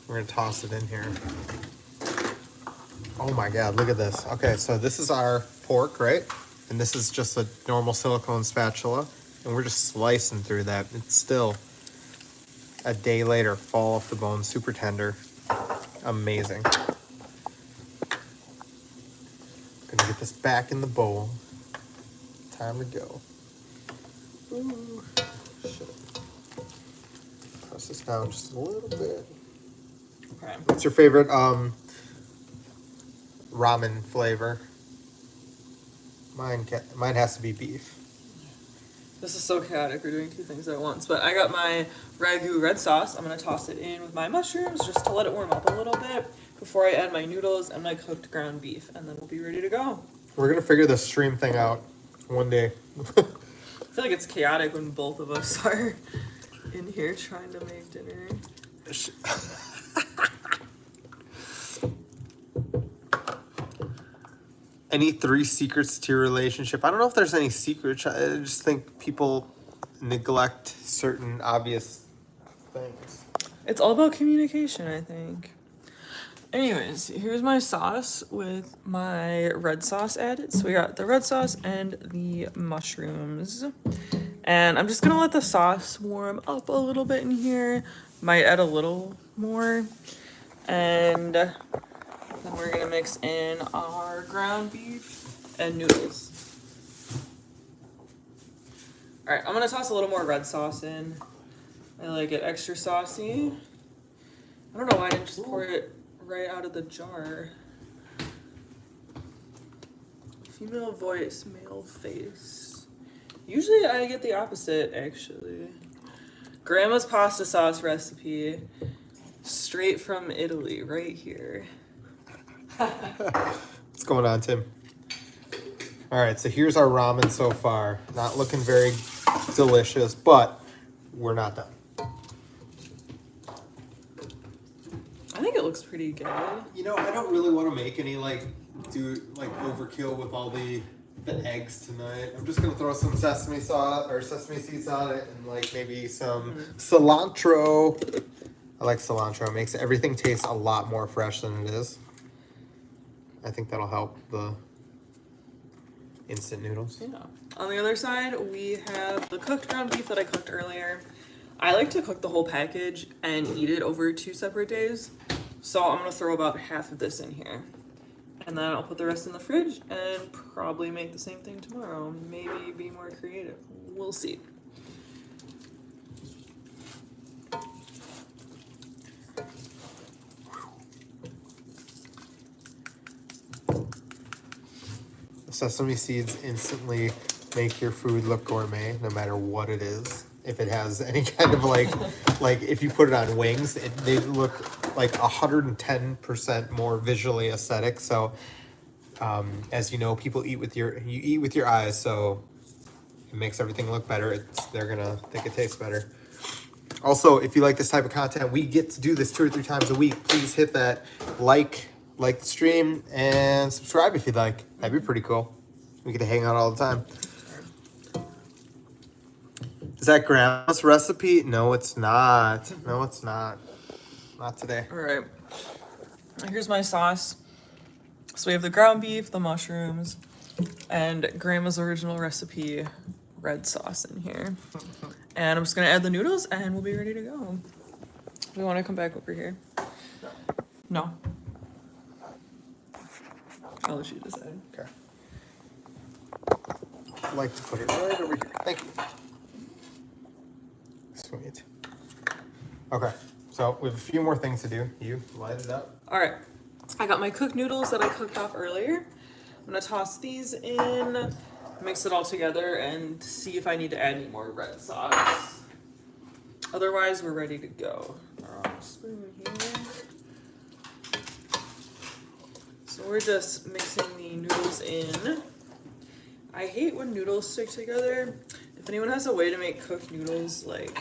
We're going to toss it in here. Oh my God, look at this. Okay, so this is our pork, right? And this is just a normal silicone spatula. And we're just slicing through that. It's still a day later, fall off the bone, super tender. Amazing. Gonna get this back in the bowl. Time to go. Ooh. Shit. Press this down just a little bit. Okay. What's your favorite ramen flavor? Mine has to be beef. This is so chaotic. We're doing two things at once. But I got my ragu red sauce. I'm going to toss it in with my mushrooms just to let it warm up a little bit before I add my noodles and my cooked ground beef. And then we'll be ready to go. We're going to figure this stream thing out one day. I feel like it's chaotic when both of us are in here trying to make dinner. Any 3 secrets to your relationship? I don't know if there's any secrets. I just think people neglect certain obvious things. It's all about communication, I think. Anyways, here's my sauce with my red sauce added. So we got the red sauce and the mushrooms. And I'm just gonna let the sauce warm up a little bit in here. Might add a little more. And then we're gonna mix in our ground beef and noodles. All right, I'm gonna toss a little more red sauce in. I like it extra saucy. I don't know why I didn't just pour it right out of the jar. Female voice, male face. Usually I get the opposite, actually. Grandma's pasta sauce recipe, straight from Italy, right here. What's going on, Tim? All right, so here's our ramen so far. Not looking very delicious, but we're not done. I think it looks pretty good. You know, I don't really want to make any do overkill with all the the eggs tonight. I'm just gonna throw some sesame sauce or sesame seeds on it and like maybe some cilantro. I like cilantro. It makes everything taste a lot more fresh than it is. I think that'll help the instant noodles. Yeah. On the other side, we have the cooked ground beef that I cooked earlier. I like to cook the whole package and eat it over 2 separate days. So I'm gonna throw about half of this in here. And then I'll put the rest in the fridge and probably make the same thing tomorrow. Maybe be more creative. We'll see. Sesame seeds instantly make your food look gourmet, no matter what it is. If it has any kind of like if you put it on wings, they look like 110% more visually aesthetic. So, as you know, people you eat with your eyes, so it makes everything look better. They're gonna think it tastes better. Also, if you like this type of content, we get to do this 2 or 3 times a week. Please hit that like the stream, and subscribe if you'd like. That'd be pretty cool. We get to hang out all the time. Is that Grandma's recipe? No, it's not. No, it's not. Not today. All right. Here's my sauce. So we have the ground beef, the mushrooms, and Grandma's original recipe red sauce in here. And I'm just gonna add the noodles and we'll be ready to go. Do we want to come back over here? No. I'll let you decide. Okay. I'd like to put it right over here. Thank you. Sweet. Okay, so we have a few more things to do. You light it up. All right. I got my cooked noodles that I cooked off earlier. I'm gonna toss these in, mix it all together, and see if I need to add any more red sauce. Otherwise, we're ready to go. Spoon here. So we're just mixing the noodles in. I hate when noodles stick together. If anyone has a way to make cooked noodles like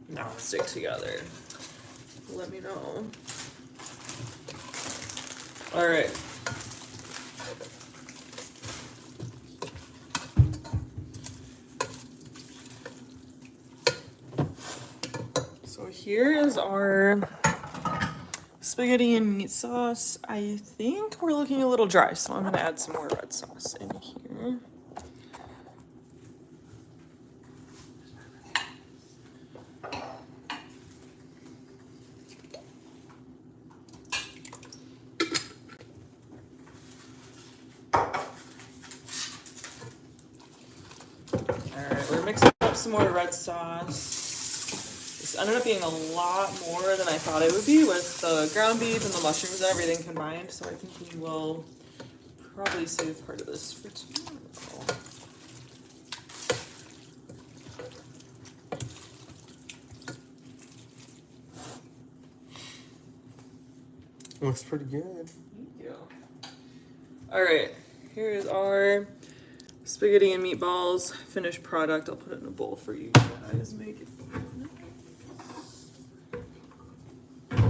not stick together, let me know. All right. So here is our spaghetti and meat sauce. I think we're looking a little dry, so I'm gonna add some more red sauce in here. Mixing up some more red sauce. This ended up being a lot more than I thought it would be with the ground beef and the mushrooms and everything combined. So I think we will probably save part of this for tomorrow. Looks pretty good. Thank you. All right, here is our spaghetti and meatballs finished product. I'll put it in a bowl for you guys. Make it. All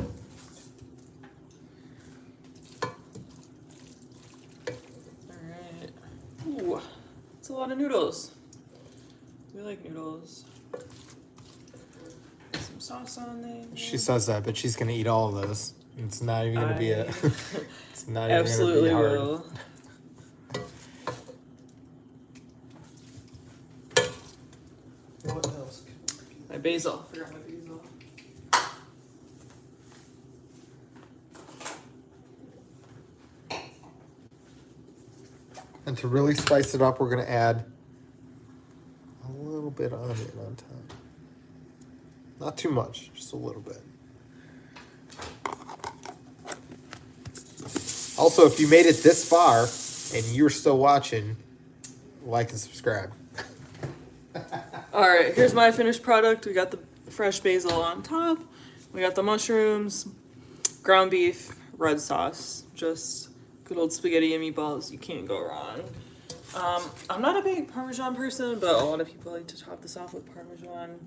right. Ooh, it's a lot of noodles. We like noodles. Put some sauce on there. She says that, but she's gonna eat all of those. It's not even gonna be a. It's not even Absolutely gonna be hard. will. What else? My basil. Forgot my basil. And to really spice it up, we're gonna add a little bit of onion on top. Not too much, just a little bit. Also, if you made it this far and you're still watching, like and subscribe. All right, here's my finished product. We got the fresh basil on top. We got the mushrooms, ground beef, red sauce. Just good old spaghetti and meatballs. You can't go wrong. I'm not a big Parmesan person, but a lot of people like to top this off with Parmesan.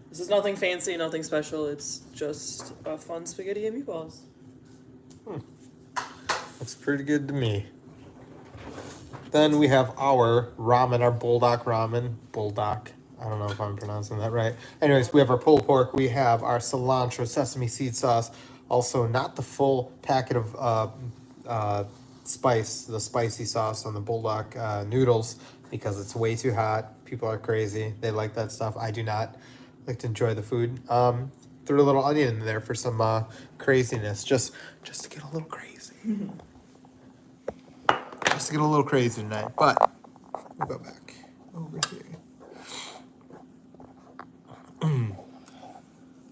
This is nothing fancy, nothing special. It's just a fun spaghetti and meatballs. Looks pretty good to me. Then we have our ramen, our bulldog ramen. Bulldog. I don't know if I'm pronouncing that right. Anyways, we have our pulled pork. We have our cilantro sesame seed sauce. Also, not the full packet of spice, the spicy sauce on the bulldog noodles because it's way too hot. People are crazy. They like that stuff. I do not like to enjoy the food. Threw a little onion in there for some craziness, just to get a little crazy. Just to get a little crazy tonight. But we'll go back over here.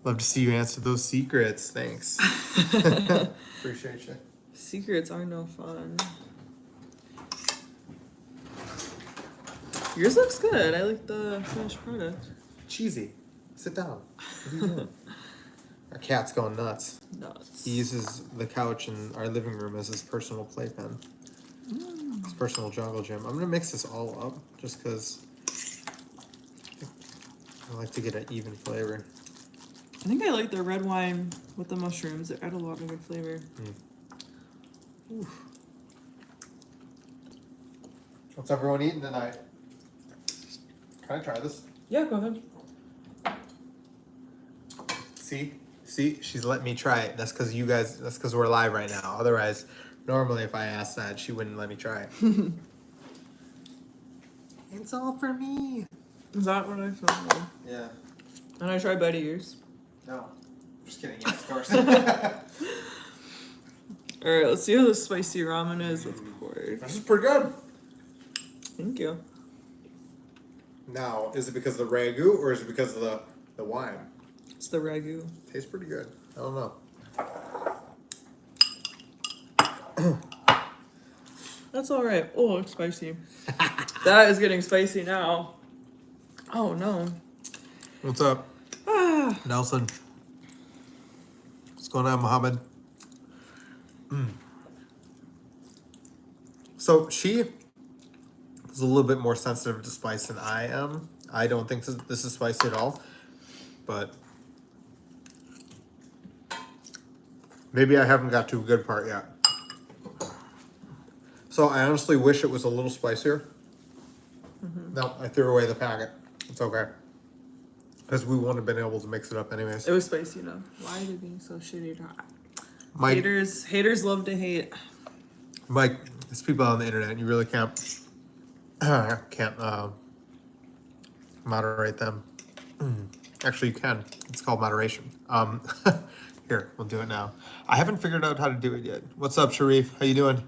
Love to see you answer those secrets. Thanks. Appreciate you. Secrets are no fun. Yours looks good. I like the finished product. Cheesy. Sit down. What are you doing? Our cat's going nuts. Nuts. He uses the couch in our living room as his personal playpen. His personal jungle gym. I'm gonna mix this all up just because I like to get an even flavor. I think I like the red wine with the mushrooms. It add a lot of good flavor. Oof. What's everyone eating tonight? Can I try this? Yeah, go ahead. See, she's letting me try it. That's because we're live right now. Otherwise, normally if I asked that, she wouldn't let me try it. It's all for me. Is that what I felt? Yeah. And I tried Betty yours. No. Just kidding. Yes, of course. Alright, let's see how the spicy ramen is with pork. This is pretty good. Thank you. Now, is it because of the ragu or is it because of the wine? It's the ragu. Tastes pretty good. I don't know. That's alright. Oh, it's spicy. That is getting spicy now. Oh no. What's up? Nelson. What's going on, Mohammed? So she is a little bit more sensitive to spice than I am. I don't think this is spicy at all, but maybe I haven't got to a good part yet. So I honestly wish it was a little spicier. No, I threw away the packet. It's okay. Because we wouldn't have been able to mix it up anyways. It was spicy enough. Why are they being so shitty? Mike, Haters love to hate. Mike, there's people on the internet. You really can't moderate them. Actually, you can. It's called moderation. Here, we'll do it now. I haven't figured out how to do it yet. What's up, Sharif? How you doing?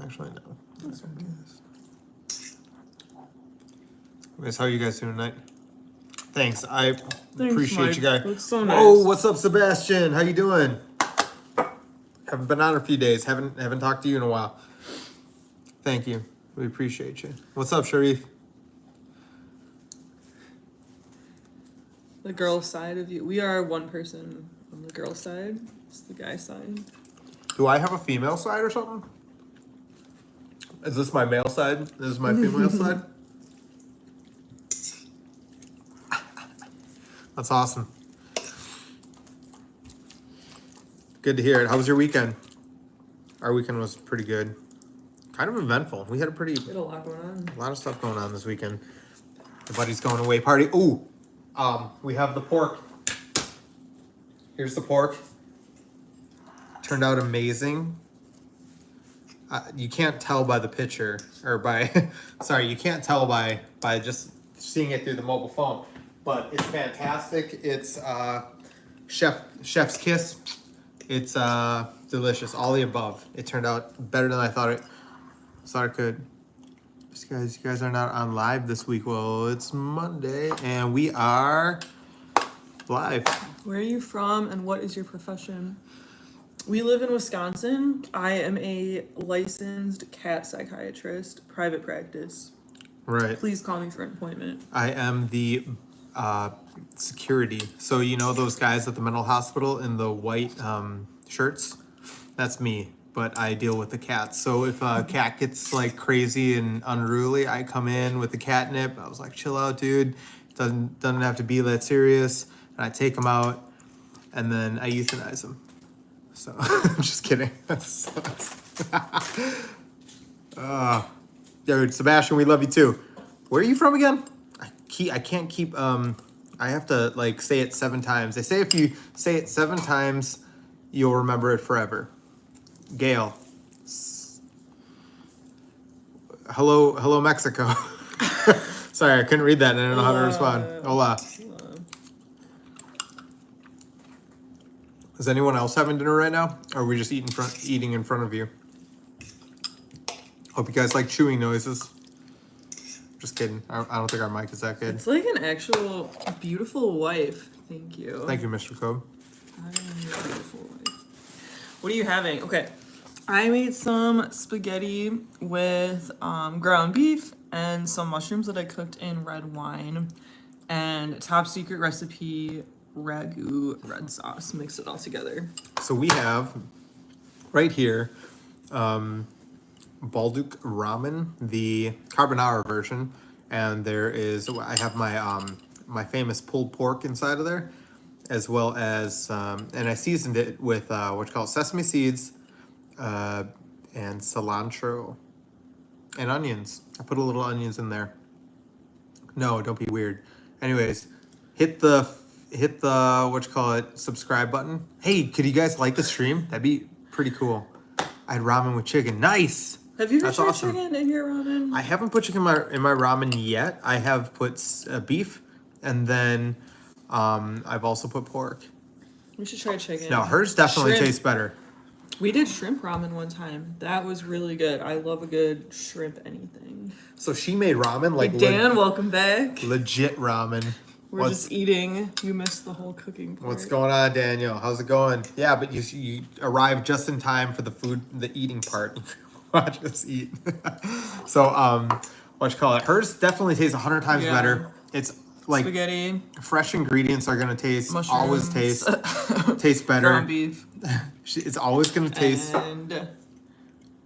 Actually, no. Anyways, how are you guys doing tonight? Thanks. Appreciate Mike. you guys. That's so nice. Oh, what's up, Sebastian? How you doing? Haven't been on a few days. Haven't talked to you in a while. Thank you. We appreciate you. What's up, Sharif? The girl side of you. We are one person on the girl side. It's the guy side. Do I have a female side or something? Is this my male side? This is my female side? That's awesome. Good to hear it. How was your weekend? Our weekend was pretty good. Kind of eventful. We had a A lot going on. lot of stuff going on this weekend. The buddy's going away party. Ooh, we have the pork. Here's the pork. Turned out amazing. You can't tell by the picture, or by, sorry, you can't tell by just seeing it through the mobile phone. But it's fantastic. It's chef's kiss. It's delicious. All the above. It turned out better than I thought it could. You guys are not on live this week. Well, it's Monday and we are live. Where are you from and what is your profession? We live in Wisconsin. I am a licensed cat psychiatrist, private practice. Right. Please call me for an appointment. I am the security. So you know those guys at the mental hospital in the white shirts? That's me. But I deal with the cats. So if a cat gets like crazy and unruly, I come in with the catnip. I was like, chill out, dude. Doesn't have to be that serious. And I take them out, and then I euthanize them. So I'm just kidding. That sucks. Dude, Sebastian, we love you too. Where are you from again? I can't keep I have to like say it 7 times. They say if you say it 7 times, you'll remember it forever. Gail. Hello Mexico. Sorry, I couldn't read that and I don't know how to respond. Hola. Is anyone else having dinner right now? Or are we just eating in front of you? Hope you guys like chewing noises. Just kidding. I don't think our mic is that good. It's like an actual beautiful wife. Thank you. Thank you, Mr. Cobb. I am your beautiful wife. What are you having? Okay. I made some spaghetti with ground beef and some mushrooms that I cooked in red wine and top secret recipe ragu red sauce. Mix it all together. So we have right here Balduc ramen, the carbonara version, and there is I have my my famous pulled pork inside of there, as well as and I seasoned it with what you call sesame seeds and cilantro and onions. I put a little onions in there. No, don't be weird. Anyways, hit the what you call it subscribe button. Hey, could you guys like the stream? That'd be pretty cool. I had ramen with chicken. Nice. Have you ever That's tried awesome. chicken in your ramen? I haven't put chicken in my ramen yet. I have put beef, and then I've also put pork. We should try chicken. No, hers definitely Shrimp. tastes better. We did shrimp ramen one time. That was really good. I love a good shrimp anything. So she made ramen like Hey Dan, welcome back. legit ramen. We're just eating. You missed the whole cooking part. What's going on, Daniel? How's it going? Yeah, but you arrived just in time for the eating part. Watch us eat. So what you call it? Hers definitely tastes 100 times better. It's like spaghetti. Fresh ingredients are gonna taste Mushrooms. always taste better. Ground beef. It's always gonna taste. And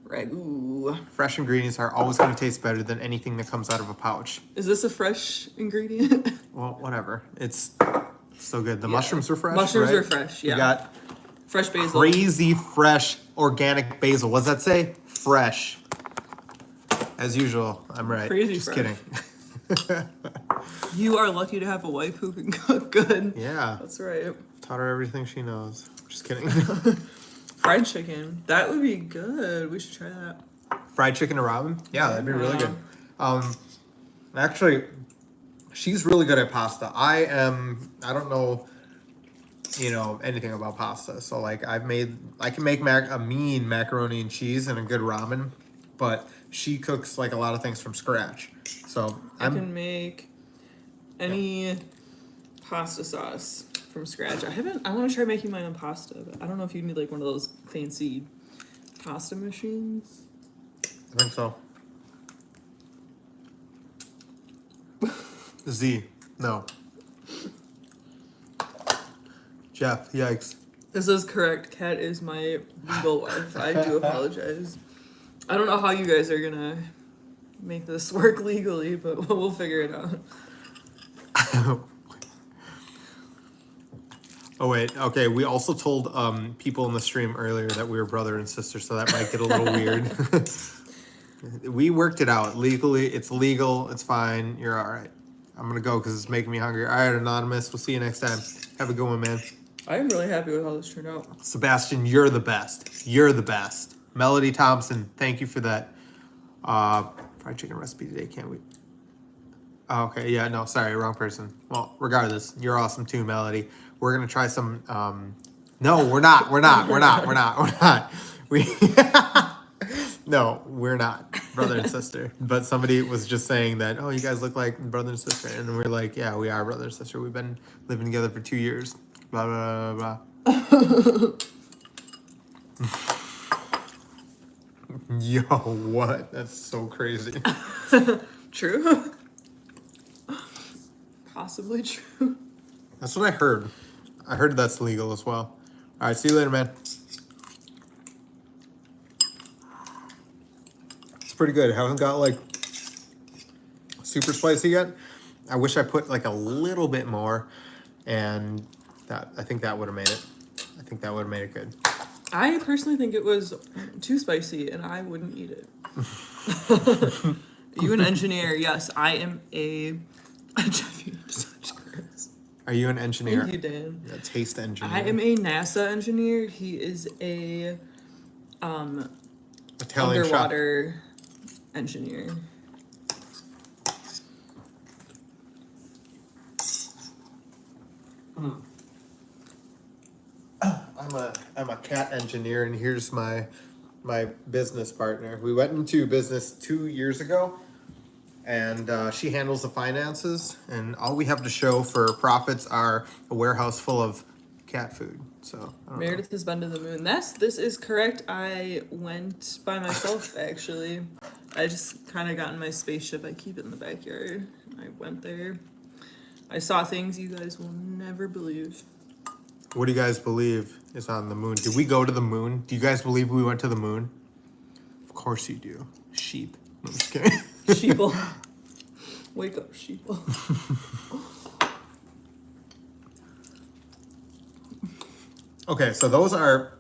ragu. Fresh ingredients are always gonna taste better than anything that comes out of a pouch. Is this a fresh ingredient? Well, whatever. It's so good. The mushrooms are fresh. Mushrooms right? are fresh. Yeah. We got fresh basil. crazy fresh organic basil. What does that say? Fresh. As usual, I'm right. Crazy Just fresh. kidding. You are lucky to have a wife who can cook good. Yeah. That's right. Taught her everything she knows. Just kidding. Fried chicken. That would be good. We should try that. Fried chicken and ramen? Yeah, that'd be really good. Actually, she's really good at pasta. I don't know, anything about pasta. So like I can make a mean macaroni and cheese and a good ramen, but she cooks like a lot of things from scratch. So I can make any pasta sauce from scratch. I want to try making my own pasta, but I don't know if you need like one of those fancy pasta machines. I think so. Z. No. Jeff, yikes. This is correct. Kat is my legal wife. I do apologize. I don't know how you guys are gonna make this work legally, but we'll figure it out. Oh wait, okay. We also told people in the stream earlier that we were brother and sister, so that might get a little weird. We worked it out legally. It's legal. It's fine. You're all right. I'm gonna go because it's making me hungry. All right, Anonymous. We'll see you next time. Have a good one, man. I am really happy with how this turned out. Sebastian, you're the best. You're the best. Melody Thompson, thank you for that fried chicken recipe today. Can't we? Oh, okay, yeah, no, sorry, wrong person. Well, regardless, you're awesome too, Melody. We're gonna try some. No, we're not. No, we're not brother and sister. But somebody was just saying that, oh, you guys look like brother and sister, and we're like, yeah, we are brother and sister. We've been living together for 2 years. Blah blah blah blah. Yo, what? That's so crazy. True. Possibly true. That's what I heard. I heard that's legal as well. All right, see you later, man. It's pretty good. It hasn't got like super spicy yet, I wish I put like a little bit more, and I think that would have made it. I think that would have made it good. I personally think it was too spicy, and I wouldn't eat it. You an engineer? Yes, I am a. Are you an engineer? Thank you, Dan. A taste engineer. I am a NASA engineer. He is a Italian underwater engineer. I'm a cat engineer, and here's my business partner. We went into business 2 years ago, and she handles the finances, and all we have to show for profits are a warehouse full of cat food. So Meredith has been to the moon. This is correct. I went by myself actually. I just kind of got in my spaceship. I keep it in the backyard. I went there. I saw things you guys will never believe. What do you guys believe is on the moon? Did we go to the moon? Do you guys believe we went to the moon? Of course you do. Sheep. I'm just kidding. Sheeple. Wake up, sheeple. Okay, so those are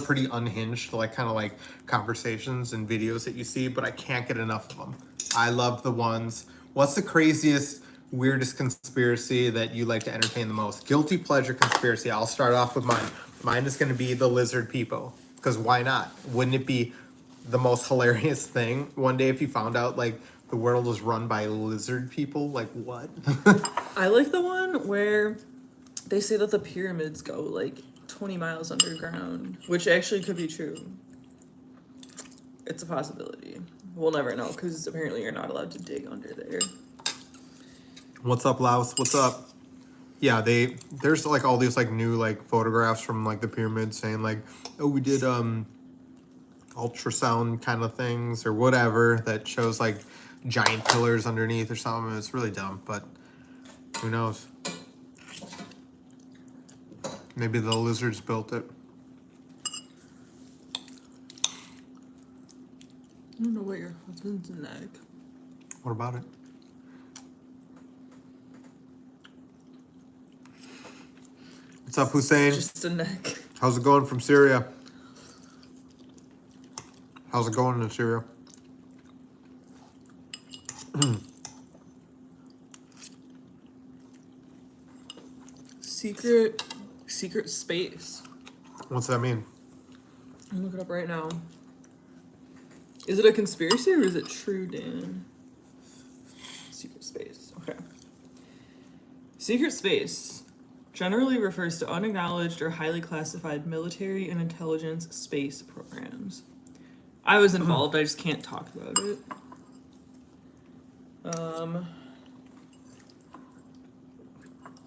pretty unhinged, like kind of like conversations and videos that you see, but I can't get enough of them. I love the ones. What's the craziest, weirdest conspiracy that you like to entertain the most? Guilty pleasure conspiracy. I'll start off with mine. Mine is going to be the lizard people, because why not? Wouldn't it be the most hilarious thing one day if you found out like the world was run by lizard people? Like what? I like the one where they say that the pyramids go like 20 miles underground, which actually could be true. It's a possibility. We'll never know because apparently you're not allowed to dig under there. What's up, Laos? What's up? Yeah, there's like all these like new like photographs from like the pyramids saying like, oh, we did ultrasound kind of things or whatever that shows like giant pillars underneath or something. It's really dumb, but who knows? Maybe the lizards built it. I don't know what your husband's neck. What about it? What's up, Hussein? Just a neck. How's it going from Syria? How's it going in Syria? Secret space. What's that mean? I'll look it up right now. Is it a conspiracy or is it true, Dan? Secret space. Okay. Secret space generally refers to unacknowledged or highly classified military and intelligence space programs. I was involved, I just can't talk about it.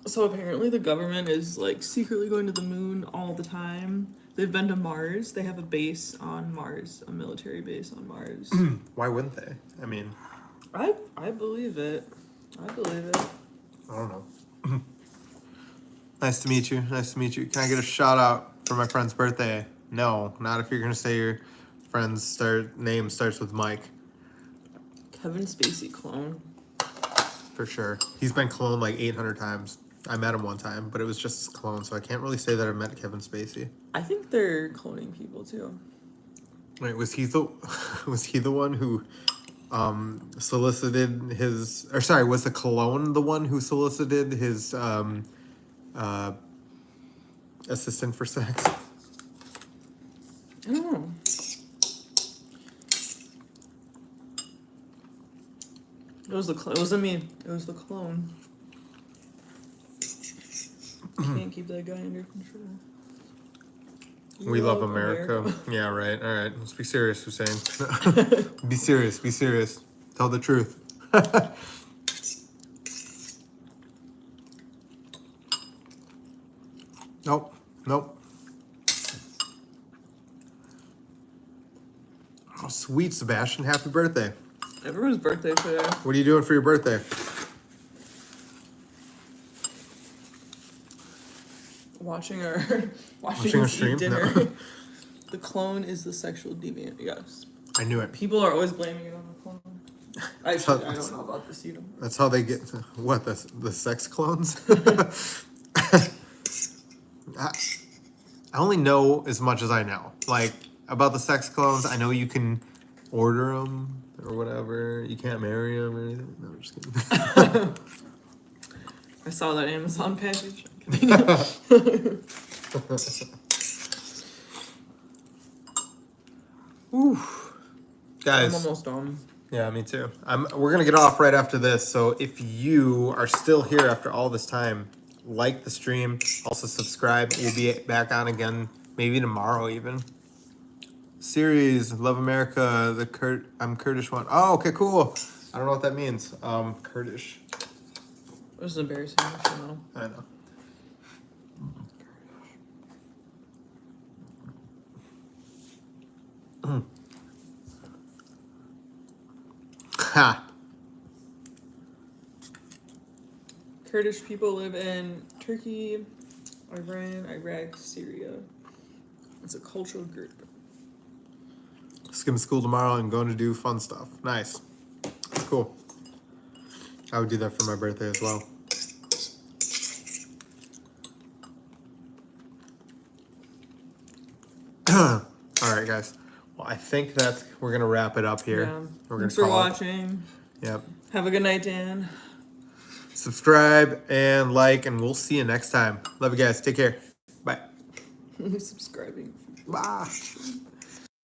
So apparently the government is like secretly going to the moon all the time. They've been to Mars. They have a base on Mars, a military base on Mars. Why wouldn't they? I mean, I believe it. I believe it. I don't know. Nice to meet you. Nice to meet you. Can I get a shout out for my friend's birthday? No, not if you're gonna say your friend's name starts with Mike. Kevin Spacey clone. For sure. He's been cloned like 800 times. I met him one time, but it was just his clone, so I can't really say that I met Kevin Spacey. I think they're cloning people too. Wait, was he the one who solicited his, or sorry, was the clone the one who solicited his assistant for sex? I don't know. It wasn't me. It was the clone. Can't keep that guy under control. We love America. Yeah, right. All right. Let's be serious, Hussein. Be serious. Be serious. Tell the truth. Nope. Nope. Oh, sweet, Sebastian. Happy birthday. Everyone's birthday today. What are you doing for your birthday? Watching our Watching a us stream? eat dinner. No. The clone is the sexual deviant. Yes. I knew it. People are always blaming it on the clone. Actually, I don't know about this either. That's how they get what the sex clones. I only know as much as I know. Like about the sex clones, I know you can order them or whatever. You can't marry them or anything. No, I'm just kidding. I saw that Amazon package. Ooh. I'm Guys, almost done. yeah, me too. We're gonna get off right after this. So if you are still here after all this time, like the stream, also subscribe. We'll be back on again, maybe tomorrow even. Series Love America. I'm Kurdish one. Oh, okay, cool. I don't know what that means. Kurdish. It was embarrassing. I should know. I know. Ha. Kurdish people live in Turkey, Iran, Iraq, Syria. It's a cultural group. Skipping school tomorrow and going to do fun stuff. Nice. That's cool. I would do that for my birthday as well. All right, guys. Well, I think we're gonna wrap it up here. Yeah. We're Thanks gonna for call it. watching. Yep. Have a good night, Dan. Subscribe and like, and we'll see you next time. Love you guys. Take care. Bye. Only subscribing. Bye.